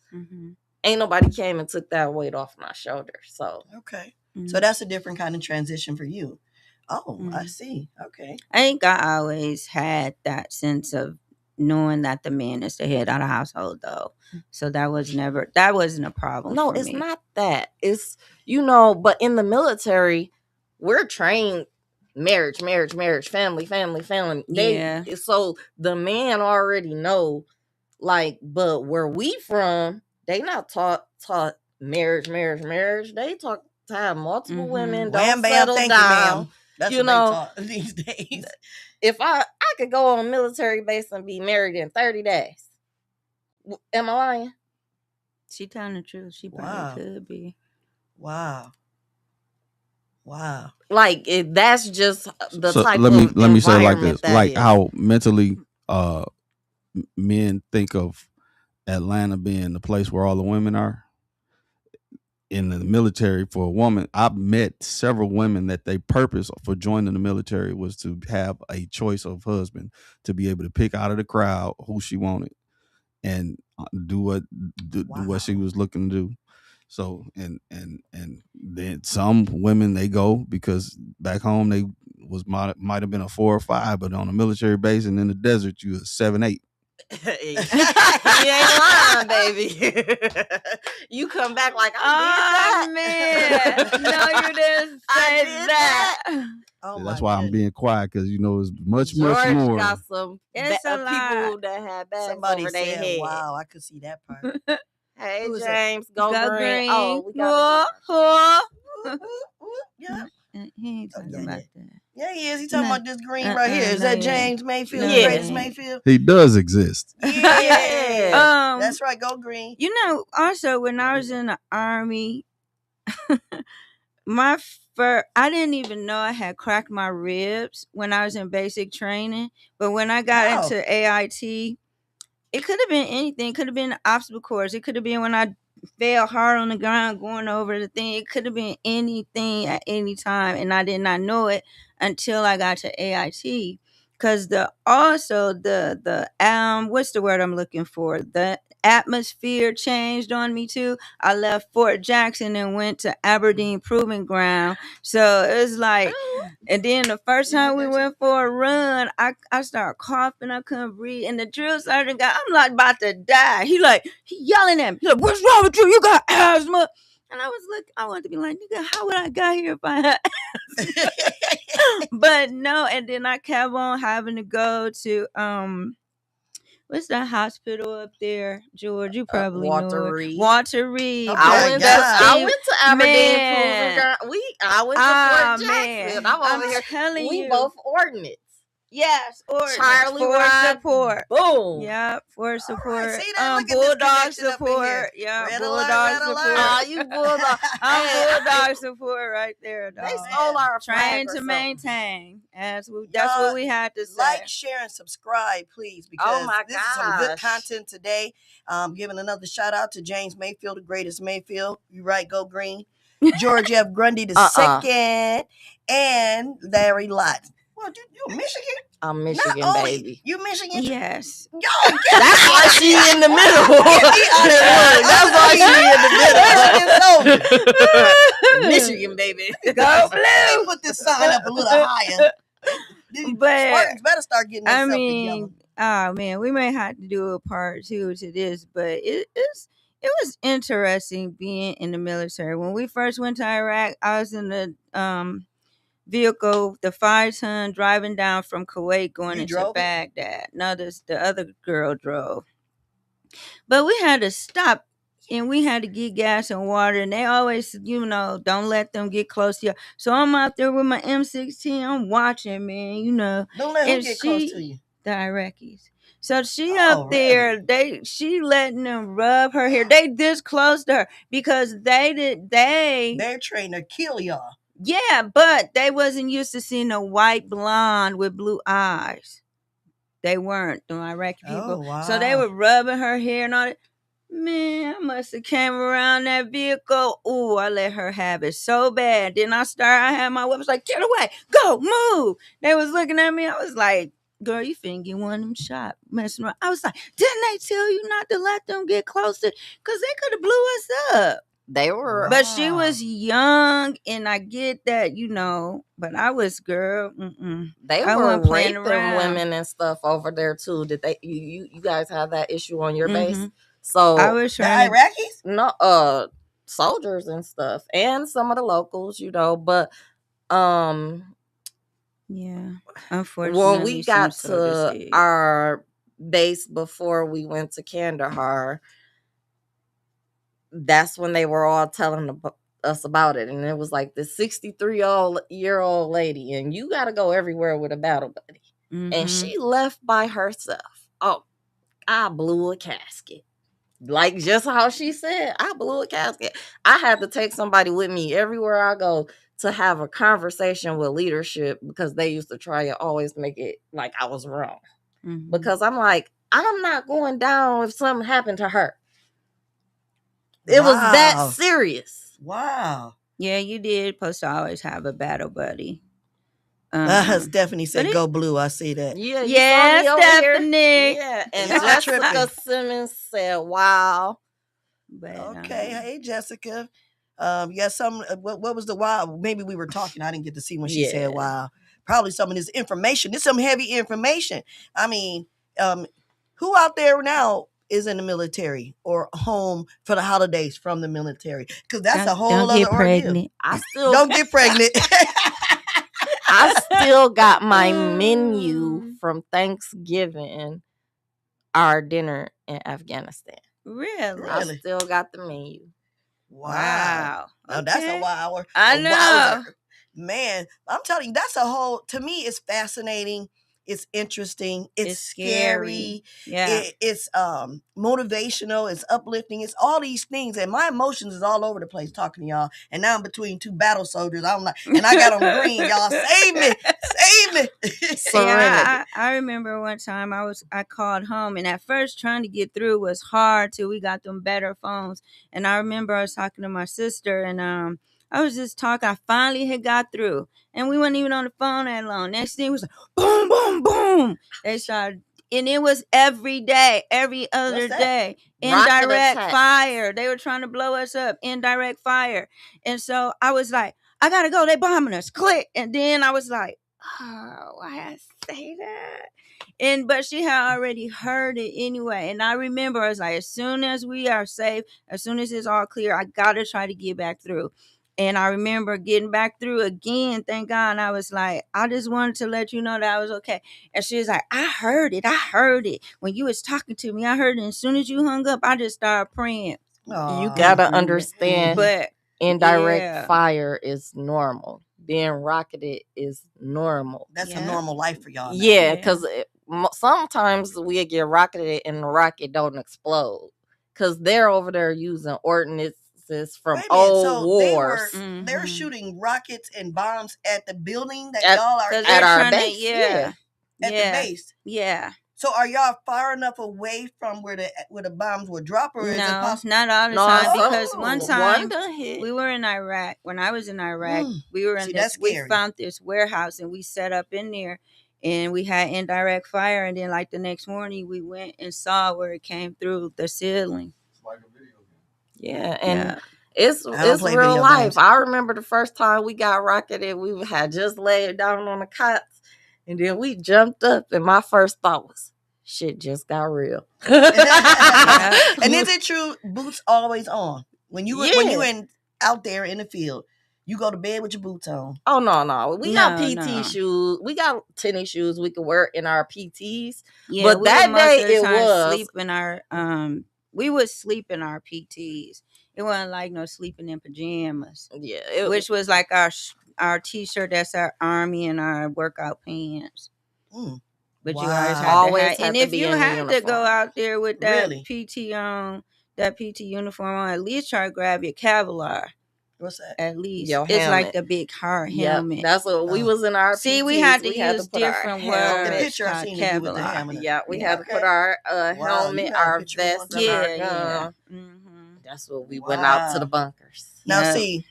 Ain't nobody came and took that weight off my shoulder. So okay. So that's a different kind of transition for you. Oh, I see. Okay. I think I always had that sense of knowing that the man is the head of the household, though. So that wasn't a problem. No, for it's me. not that. It's, but in the military, we're trained marriage, family. So the man already know, like, but where we from, they not taught marriage. They taught to have multiple women, don't settle down. You, ma'am. That's what they taught these days. If I could go on a military base and be married in 30 days. Am I lying? She telling the truth. She probably could be. Wow. Wow. Like that's just the So type let me of let me say it like this: environment that like is. how mentally men think of Atlanta being the place where all the women are. In the military, for a woman, I've met several women that they purpose for joining the military was to have a choice of husband, to be able to pick out of the crowd who she wanted and do what she Wow. was looking to do. So and then some women, they go because back home they might have been a 4 or 5, but on a military base and in the desert you a 7, 8. You ain't lying, baby. You come back like I Oh did man, that. no, you didn't I say did that. Oh That's my why I'm goodness. being quiet, because it's much George more. got some It's a lot. people that had bags Somebody over their said, head. "Wow, I could see that part." Hey, Who is that? James, go Go green. green. Oh, we got to go. Whoa, whoa. Whoop, whoop, whoop. Yeah. He ain't Oh, talking yeah, about yeah. that. Yeah, he is. He talking No, about this green right here. Is no, that he ain't. James Mayfield, No, the he Yeah. greatest ain't. Mayfield? He does exist. Yeah. Um, That's right. Go green. you know, also when I was in the army, I didn't even know I had cracked my ribs when I was in basic training. But when I got How? into AIT, it could have been anything. It could have been the obstacle course. It could have been when I fell hard on the ground going over the thing. It could have been anything at any time, and I did not know it until I got to AIT. Cause the what's the word I'm looking for? The atmosphere changed on me too. I left Fort Jackson and went to Aberdeen Proving Ground. So it was like, and then the first You time went we there too? went for a run, I started coughing. I couldn't breathe. And the drill sergeant guy, I'm like about to die. He yelling at me. He like, what's wrong with you? You got asthma. And I wanted to be like, nigga, how would I got here if I had but no, and then I kept on having to go to what's that hospital up there, George? You probably know Walter it. Reed. Walter Reed. Oh my I God. went to Aberdeen Proving Man. Ground. I went to Ah Fort man. Jackson. I'm I'm over here. telling We you. both ordnance. Yes, ordinance Charlie for Rod. support. Boom. Yep, for All right. support. See that? Look at this Bulldog connection up in here. support. Yeah, Red alert, bulldog red support. alert. You bulldog. I'm Hey, bulldog support right there, they dog. stole our flag Trying or to something. maintain. That's Y'all what we had to say. like, share, and subscribe, please, Oh because my this is some good gosh. content today. Giving another shout out to James Mayfield, the greatest Mayfield. You right, go green. George F. Grundy the second, and Larry Lott. Well, you Michigan? I'm Not Michigan, only baby. you Michigan, Yes. yo, get That's why she in the middle. That's why she in the middle. Michigan, baby. Go Let me blue. put this sign up a little higher. These But Spartans better start getting I themselves mean, together. oh man, we may have to do a part two to this, but it was interesting being in the military. When we first went to Iraq, I was in the vehicle, the 5-ton, driving down from Kuwait going You into drove it? Baghdad. No, the other girl drove. But we had to stop and we had to get gas and water. And they always, don't let them get close to you. So I'm out there with my M16. I'm watching, man, Don't let who And get close to you. the Iraqis. So she Oh, up there, she letting them rub her hair. They this close to her because They're trained to kill y'all. yeah, but they wasn't used to seeing a white blonde with blue eyes. They weren't the Iraqi people. Oh, wow. So they were rubbing her hair and all that. Man, I must have came around that vehicle. Ooh, I let her have it so bad. Then I had my weapons like, get away, go, move. They was looking at me. I was like, girl, you finna get one of them shot messing around. I was like, didn't they tell you not to let them get closer? Because they could have blew us up. They were. But she was young, and I get that, but I was, girl, They I were wasn't playing raping around. women and stuff over there too. Did they? You guys have that issue on your base? Mhm. So I was The trying to, Iraqis? no, soldiers and stuff, and some of the locals, but yeah, when we unfortunately, some got soldiers to did. our base before we went to Kandahar, that's when they were all telling us about it, and it was like the 63-year-old lady, and you got to go everywhere with a battle buddy, and she left by herself. Oh, I blew a casket. Like just how she said, I blew a casket. I had to take somebody with me everywhere I go to have a conversation with leadership because they used to try to always make it like I was wrong. Mhm. Because I'm like, I'm not going down if something happened to her. It was that Wow. serious. Wow. Yeah, you did supposed to always have a battle buddy. Stephanie said, but "Go blue." I see that. Yeah, you Yeah, saw me over here. Stephanie. Yeah, and Y'all Jessica tripping. Simmons said, "Wow." But Okay, hey Jessica. What was the wow? Maybe we were talking. I didn't get to see when she Yeah. said wow. Probably some of this information. This is some heavy information. I mean, who out there now is in the military or home for the holidays from the military? Because that's a whole don't other get ordeal. pregnant. I still Don't get pregnant. I still got my menu from Thanksgiving, our dinner in Afghanistan. Really? I Really? still got the menu. Wow. Now that's a Okay. wow. I a know. wowzer. Man, I'm telling you, that's a whole, to me, it's fascinating. It's interesting. It's scary. Yeah. It's motivational. It's uplifting. It's all these things. And my emotions is all over the place talking to y'all. And now I'm between two battle soldiers. I'm like, and I got on green. Y'all save me. Save me. Serenity. Yeah, I remember one time I called home, and at first trying to get through was hard till we got them better phones. And I remember I was talking to my sister, and I was just talking. I finally had got through, and we weren't even on the phone that long. Next thing was like boom, boom, boom. They started, and it was every day, every other What's that? day. Rocket Indirect attack. fire. They were trying to blow us up. Indirect fire. And so I was like, I gotta go. They bombing us. Click. And then I was like, oh, why I say that? But she had already heard it anyway. And I remember I was like, as soon as we are safe, as soon as it's all clear, I gotta try to get back through. And I remember getting back through again, thank God. And I was like, I just wanted to let you know that I was okay. And she was like, I heard it. When you was talking to me, I heard it. And as soon as you hung up, I just started praying. You gotta understand, But indirect fire is normal. Being rocketed is normal. That's a normal life for y'all now. Yeah, because sometimes we get rocketed and the rocket don't explode. Because they're over there using ordnances from Wait a minute, old so wars. they're shooting rockets and bombs at the building that At- y'all are at our base. Yeah. at the base. Yeah. So are y'all far enough away from where the bombs would drop, or is it No, possible? not all the No, time. some- Because one one time done hit. we were in Iraq. When I was in Iraq, we were in See, this. that's We scary. found this warehouse and we set up in there, and we had indirect fire. And then, like the next morning, we went and saw where it came through the ceiling. It's like a video game. Yeah, and Yeah. it's I don't play real video life. games. I remember the first time we got rocketed, we had just laid down on the cots, and then we jumped up, and my first thought was, shit just got real. And is it true? Boots always on when you Yeah. in out there in the field. You go to bed with your boots on. Oh no. We got No, PT no. shoes. We got tennis shoes we could wear in our PTs. Yeah, But we that would most day of the it time was- sleep in our we would sleep in our PTs. It wasn't like no sleeping in pajamas, Yeah, which was like our t-shirt. That's our army and our workout pants. Mm. But you Wow. always Always had to had and to if be you in had to go uniform. out there with that Really? PT on, that PT uniform on, at least try to grab your Kevlar. What's that? At least Your it's helmet. like the big hard Yep, helmet. that's what we Oh. was in our See, PTs. we had to use put our different helmet. The words. picture I called seen of you with the Kevlar. helmet. Yeah, we Yeah, had to put okay. our Wow, you helmet, got a our picture of vest, us? and our Yeah, gun. yeah. Mm-hmm. That's what we went out to the bunkers. Now Yep. see,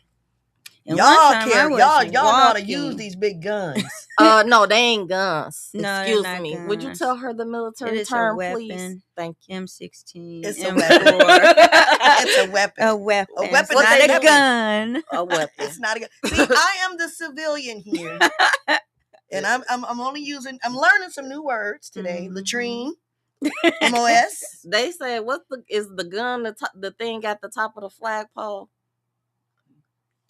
And y'all one time I care. was Y'all know how to walking. use these big guns. No, they ain't guns. No, they're Excuse not me. Would you guns. tell her the military It is a term, weapon. please? Thank you. M16. It's a M4. weapon. It's a weapon. A weapon. A weapon, Not not a a gun. A weapon. It's not a gun. See, I am the civilian here, and I'm only using. I'm learning some new words today. Mhm. Latrine, MOS. They said, is the gun the thing at the top of the flagpole?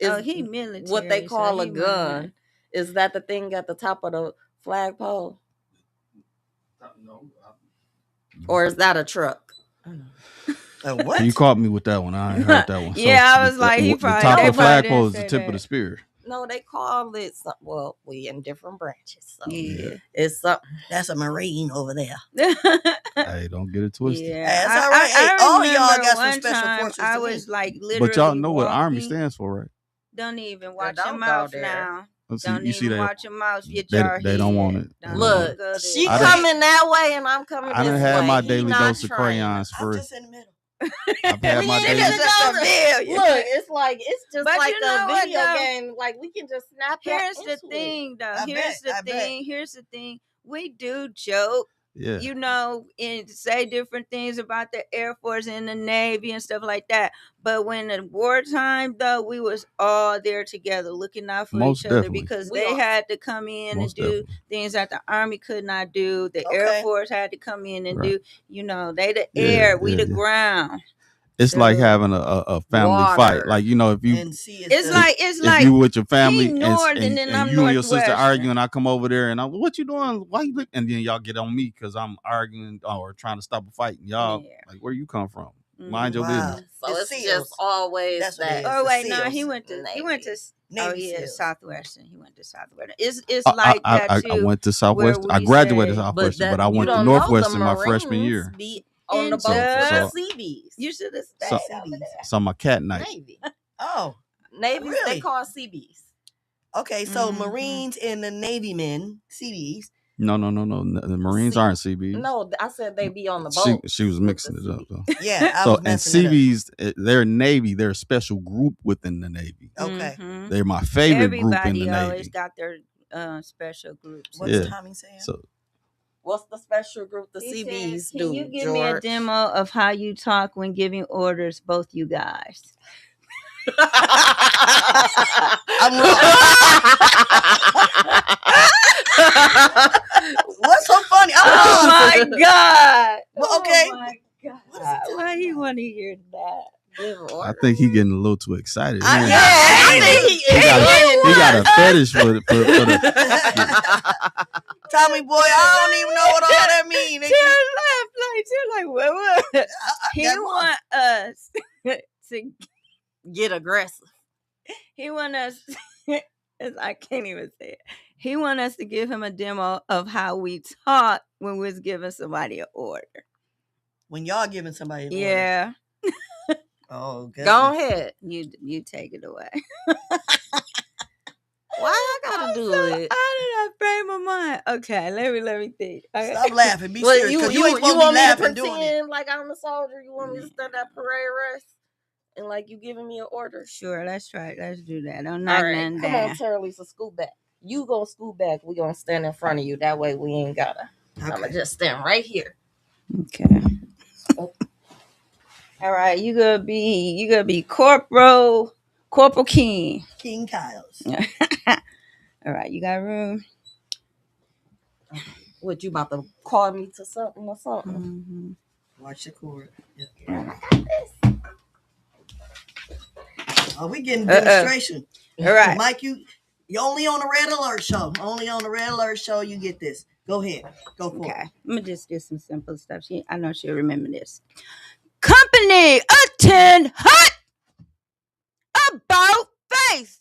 Oh, Is he military. what they call so a he might gun. Is that the thing at the top of the flagpole? No. Or is that a truck? What? You caught me with that one. I ain't heard that one. Yeah, I was like, he the probabd- top they of the probably flagpole didn't is the say tip of that. the spear. No, they call it well, we in different branches. So Yeah. it's something. That's a Marine over there. Hey, don't get it twisted. Yeah, That's all right. Hey, all of y'all remember got some one special time forces I to me. was like literally But y'all know what Army walking. stands for, right? Don't even watch don't your go mouth there. now. See, Don't you see even that watch your mouth. Your they jarhead. don't want it. Don't Look, even go she there. coming that way and I'm coming I this done way. had my He daily not dose of trained. crayons I'm free. just in the middle. I've had my We daily. ain't It's just even familiar. Look, it's just But like you know a what, video though? game. Like we can just snap that Here's the into it. thing, though. I Here's the thing. We do joke. Yeah. You know, and say different things about the Air Force and the Navy and stuff like that. But when the wartime, though, we was all there together looking out for Most each other definitely. because We they are. had to come in Most and do definitely. things that the Army could not do. The Air Okay. Force had to come in and Right. do, you know, they the Yeah, air, we yeah, the yeah. ground. It's like So- having a family Water. fight. Like, you know, if you And see, It's if like you with your family he northern and I'm you and your sister northwestern. arguing, I come over there and I'm, what you doing? Why you look? And then y'all get on me because I'm arguing or trying to stop a fight. And y'all Yeah. like, where you come from? Mind your Wow. business. So The it's SEALs. just always That's what it that. is. Oh the wait, no, SEALs. he went to Navy Navy yeah, SEALs. Southwestern. He went to Southwestern. It's like I that too. I went to Southwestern. where I we graduated say- Southwestern, but I you went to don't know the Northwestern my freshman Marines year. Be on In the boats with the- the Seabees. You should have So- stayed over there. So my cat night. Navy. Oh, Navy's Really? they call Seabees. okay. So Mhm. Marines and the Navy men, CDs. No. The Marines See- aren't CBs. No, I said they be on the boat. She was with mixing the it up Seabees. though. Yeah, I So was and messing it CBs, they're Navy. They're a special group within the Navy. up. Okay. Mhm. They're my favorite group in Everybody the always Navy. got their special groups. What's Yeah. Tommy saying? So What's the special group the He Seabees said, do? Can you give me a George? demo of how you talk when giving orders, both you guys? I'm What's so funny? Oh I'm my wrong. God! Well, okay. Oh my God! What is he talking Why do you about? want to hear that? Give I orders. think he getting a little too excited. I- He yeah, I think he got a fetish for the. Tommy boy, I don't even know what all that means. Tear like what? He got want us to. Get aggressive. He want us. I can't even say it. He want us to give him a demo of how we talk when we was giving somebody an order. When y'all giving somebody an order. Yeah, Oh, goodness. Go ahead. you take it away. Why I gotta do So, it? how did I frame my mind? Okay, let me think. Okay. Stop laughing. Be Well, serious. Because you ain't supposed to be want me to laughing doing it. pretend like I'm a soldier? You want me to stand at parade rest and like you giving me an order? Sure, let's try it. Let's do that. Don't All knock right, nothing come down. on, Terralisa, scoot back. You gonna scoot back. We gonna stand in front of you. That way we ain't gotta. I'm gonna Okay. just stand right here. Okay. All right, you gonna be Corporal King. King Kyle's. All right, you got room. What, you about to call me to something or something? Mm-hmm. Watch the cord. Yeah. Oh, we getting demonstration. All right. Mike, you only on the Red Alert show. Only on the Red Alert show you get this. Go ahead. Go for Okay, it. I'm gonna just get some simple stuff. I know she'll remember this. Company attend hut about face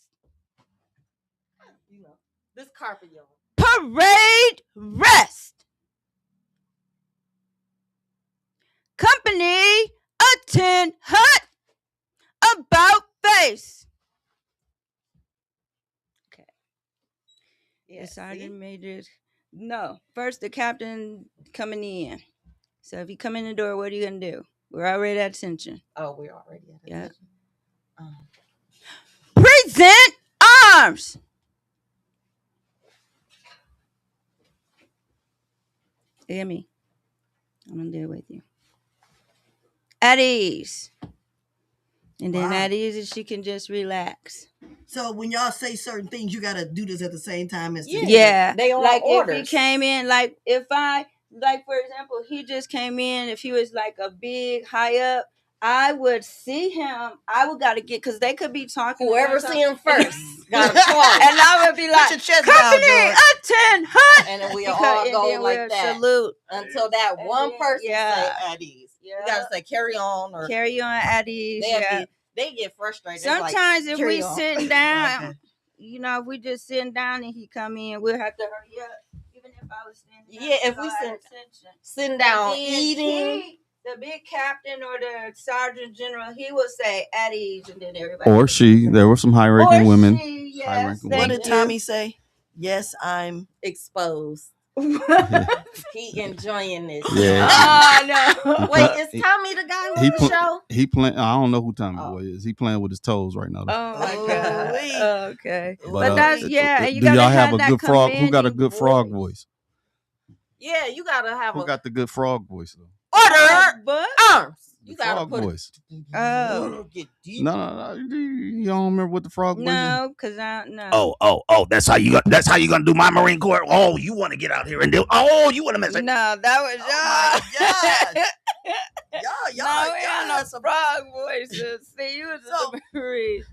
You know, this carpet, y'all. parade rest. Company attend hut about face. Okay. Yeah, Sergeant majors. No, first the captain coming in. So if you come in the door, what are you gonna do? We're already at attention. Oh, we're already at Yeah. attention. Present arms. Hear me. I'm gonna do it with you. At ease. And then Wow. at ease, she can just relax. So when y'all say certain things, you gotta do this at the same time as Yeah. They on like orders. if he came in, like if I, like for example, he just came in, if he was like a big high up, I would see him. I would gotta get, because they could be talking. Whoever or see him something. first got a call. And I would be Put like, your chest down, company George. attend hut. And then we Because- all and go then like we'll that salute. until that And one then- person yeah. say at ease. Yeah. You gotta say carry on or Carry on at ease. they'll Yeah. be- they get frustrated. They like, Sometimes if carry we on. sitting down, Okay. you know, if we just sitting down and he come in, we'll have to hurry up. Even if I was standing Yeah, up, if we so I had sit- attention. sitting down And then eating. he the big captain or the sergeant general, he would say at ease, and then everybody. Or she. There were some high-ranking women. She, yes, High-ranking What thank did you. Tommy say? Yes, I'm Exposed. Yeah. He enjoying this. Yeah. Oh no. Wait, is Tommy the guy who on the show? He playing. I don't know who Tommy Oh. Boy is. He playing with his toes right now. Though. Oh my Ooh-wee. god. Okay. But that's and you do gotta y'all have have a that good frog? Who got a commanding good frog voice? Yeah, you gotta have Who a got the good frog voice though? order But arms. You The gotta frog put voice. oh No. You don't remember what the frog voice is? no, because I no. Oh, that's how you gonna do my Marine Corps. Oh, you want to get out here and do? Oh, you want to mess it? No, that was oh my gosh. Y'all, no, we had no got some. frog voices. See, you was So- a Marine.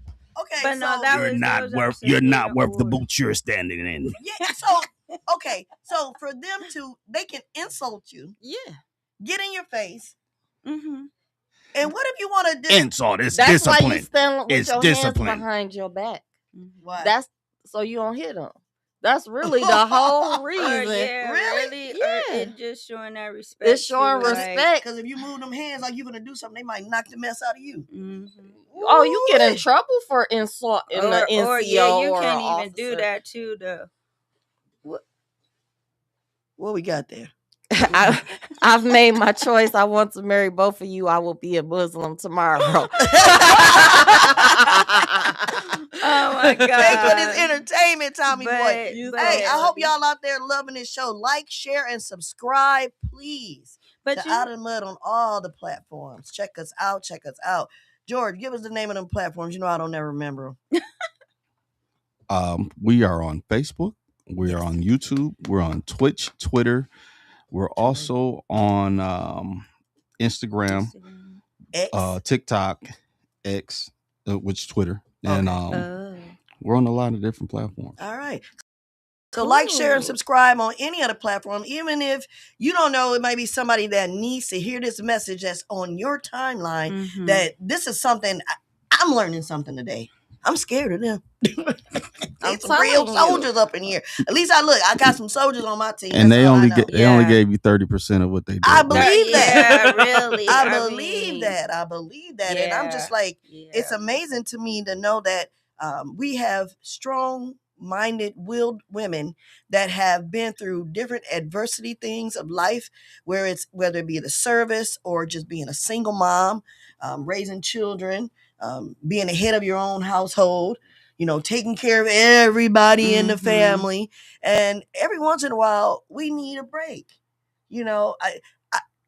Okay, But no, so that You're was not worth. upset You're being not an worth the order. boots you're standing in. yeah. So okay, so for them to, they can insult you, Yeah. get in your face, Mm-hmm. and what if you want to Insult. It's That's why you discipline. stand with It's your discipline. hands behind your back. Why? That's so you don't hit them. That's really the whole reason. Yeah, Really? Or Yeah. it just showing that respect. It's showing too, like, respect. Because if you move them hands like you're gonna do something, they might knock the mess out of you. mhm. Oh, you get in Ooh-wee. trouble for insult in the NCO Or yeah, you or can't a even do officer. that too, though. What we got there? I've made my choice. I want to marry both of you. I will be a Muslim tomorrow. Oh my god! Thanks for this entertainment, Tommy boy. But Hey, I hope y'all out there loving this show. Like, share, and subscribe, please. But To you, Out of the Mud on all the platforms. Check us out. Check us out. George, give us the name of them platforms. You know I don't never remember them. We are on Facebook. We are on YouTube. We're on Twitch, Twitter. We're also on Instagram, X. TikTok, X, which is Twitter, and we're on a lot of different platforms. All right. So like, share, and Cool. subscribe on any other platform. Even if you don't know, it might be somebody that needs to hear this message that's on your timeline. Mhm. That this is something, I'm learning something today. I'm scared of them. I'm There's some real telling you. soldiers up in here. At least I got some soldiers on my team. And That's they all I only know. they only Yeah. gave you 30% of what they did. I believe that. Yeah, really. I believe mean, that. I believe that. And I'm just like, it's yeah. amazing to me to know that we have strong-minded, willed women that have been through different adversity things of life, whether it be the service or just being a single mom, raising children, being the head of your own household, taking care of everybody in the Mhm. family. And every once in a while, we need a break.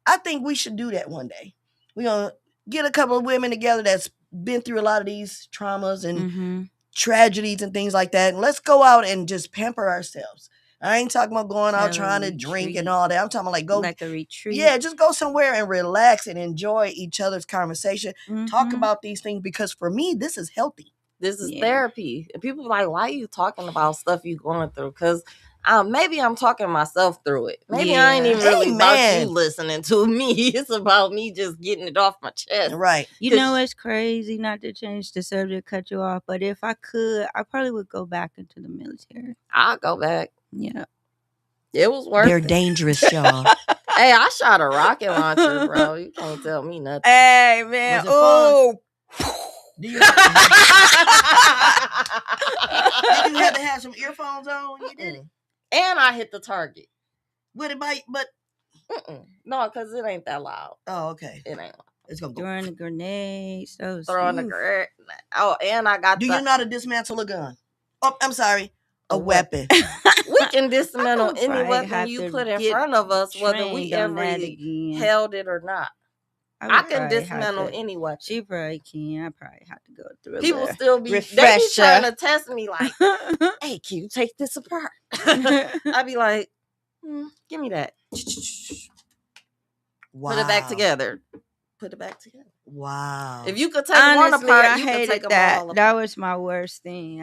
I think we should do that one day. We're going to get a couple of women together that's been through a lot of these traumas and Mhm. tragedies and things like that. And let's go out and just pamper ourselves. I ain't talking about going out Have a trying to drink retreat. and all that. I'm talking about like go, like a retreat. yeah, just go somewhere and relax and enjoy each other's conversation. Talk Mhm. about these things, because for me, this is healthy. This is Yeah. therapy. And people are like, why are you talking about stuff you going through? Because maybe I'm talking myself through it. Maybe I ain't Yeah. even really about you Amen. listening to me. It's about me just getting it off my chest. Right. You know, it's crazy, not to change the subject, cut you off, but if I could, I probably would go back into the military. I'll go back. Yeah. It was worth They're it. dangerous, y'all. Hey, I shot a rocket launcher, bro. You can't tell me nothing. Hey, man. Was it fun? Do you have to have some earphones on when you did it? And I hit the target. Would it bite? But No, because it ain't that loud. oh, okay. It ain't loud. It's gonna go. Throwing the grenades. Those Throwing the oof. grenade. Oh, and I got Do the, you know how to dismantle a gun? Oh, I'm sorry, a weapon. we can dismantle would any probably weapon have you to put in get front of us, whether we trained on ever that again. held it or not. would I can probably have dismantle to- any weapon. She probably can. I probably have to go through a People little still be they be refresher. trying to test me like, hey, can you take this apart? I'd be like, give me that. Wow. Put it back together. Put it back together. Wow. If you could take one Honestly, apart, I you could hated take them that. all apart. That was my worst thing.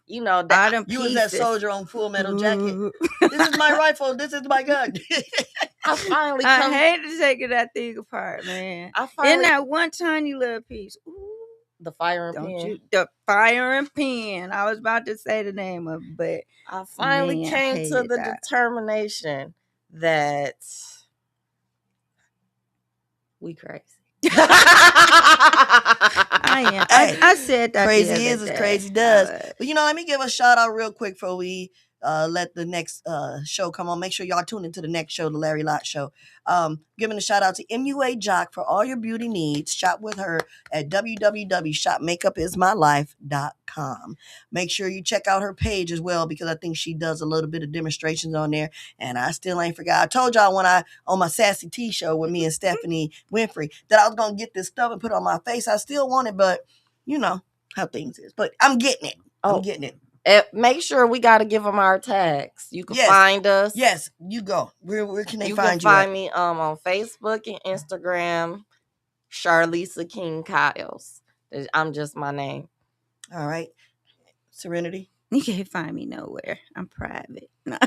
You know, I done You was that pieces. soldier on Full Metal Jacket. Ooh. This is my rifle. This is my gun. I finally I come. hated taking that thing apart, man. I In finally that one tiny little piece. Ooh, the fire and don't pen. you? The fire and pen. I was about to say the name of it, but I finally Man, I came to hated the that. determination that We crazy. I am. Hey, I said that crazy the is other as day. crazy does. But let me give a shout out real quick before we let the next show come on. Make sure y'all tune into the next show, the Larry Lott Show. Giving a shout out to MUA Jock for all your beauty needs. Shop with her at www.shopmakeupismylife.com. Make sure you check out her page as well, because I think she does a little bit of demonstrations on there. And I still ain't forgot. I told y'all when I on my Sassy T show with me and Stephanie Winfrey that I was gonna get this stuff and put it on my face. I still want it, but you know how things is. But I'm getting it. I'm getting it. Make sure we got to give them our tags. You can Yes. find us. Yes, you go. Where can they You find can you? find me on Facebook and Instagram, Charlisa King Kyles. I'm just my name. All right. Serenity. You can't find me nowhere. I'm private. No.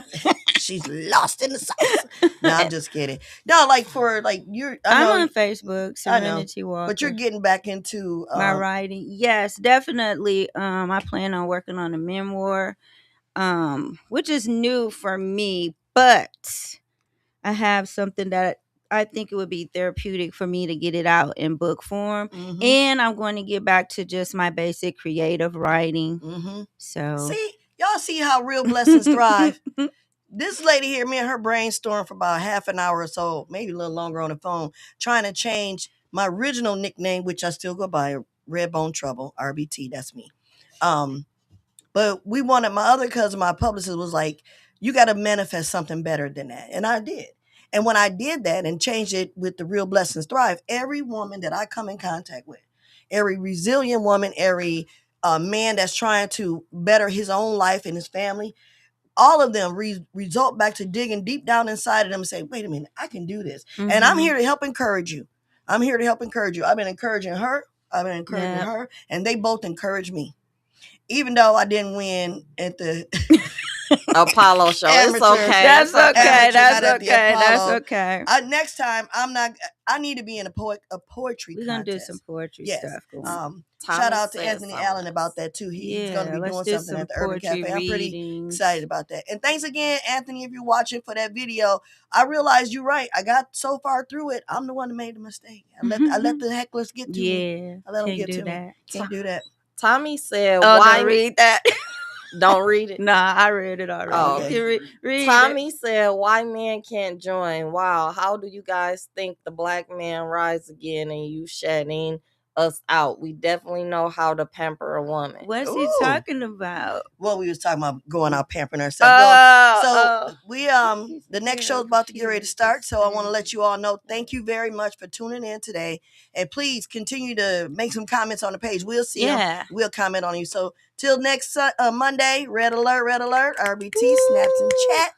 She's lost in the sauce. No, I'm just kidding. No, like for like you're. I know I'm on Facebook, Serenity Walker. but you're getting back into my writing. Yes, definitely. I plan on working on a memoir, which is new for me, but I have something that I think it would be therapeutic for me to get it out in book form. Mhm. And I'm going to get back to just my basic creative writing. Mhm. So See, y'all see how real blessings thrive. This lady here, me and her brainstormed for about half an hour or so, maybe a little longer on the phone, trying to change my original nickname, which I still go by, Redbone Trouble, RBT. That's me. But we wanted, my other cousin, my publicist, was like, you got to manifest something better than that. And I did. And when I did that and changed it with the Real Blessings Thrive, every woman that I come in contact with, every resilient woman, every man that's trying to better his own life and his family, all of them result back to digging deep down inside of them and say, wait a minute, I can do this. Mm-hmm. And I'm here to help encourage you. I'm here to help encourage you. I've been encouraging her. I've been encouraging her. And they both encourage me. Even though I didn't win at the Apollo show. It's okay. That's okay. That's not at the okay. That's Apollo. okay. Next time, I need to be in a poetry We're going to do contest. some poetry stuff. Shout out to Anthony Allen about that too. He's going to be doing something at the Urban Cafe. I'm pretty excited about that. And thanks again, Anthony, if you're watching, for that video. I realized you're right. I got so far through it. I'm the one that made the mistake. I let the hecklers get to me. I let them get to me. Can't do that. Tommy said, "Why don't read that?" Don't read it. Nah, I read it already. Oh, okay. Read Tommy it. said, "Why men can't join? Wow, how do you guys think the black man rise again and you shutting us out? We definitely know how to pamper a woman." What's he talking about? Well, we was talking about going out pampering ourselves. We the next show's about to get ready to start, so I want to let you all know. Thank you very much for tuning in today, and please continue to make some comments on the page. We'll see them. We'll comment on you. So till next Monday, red alert, RBT, snaps and chat.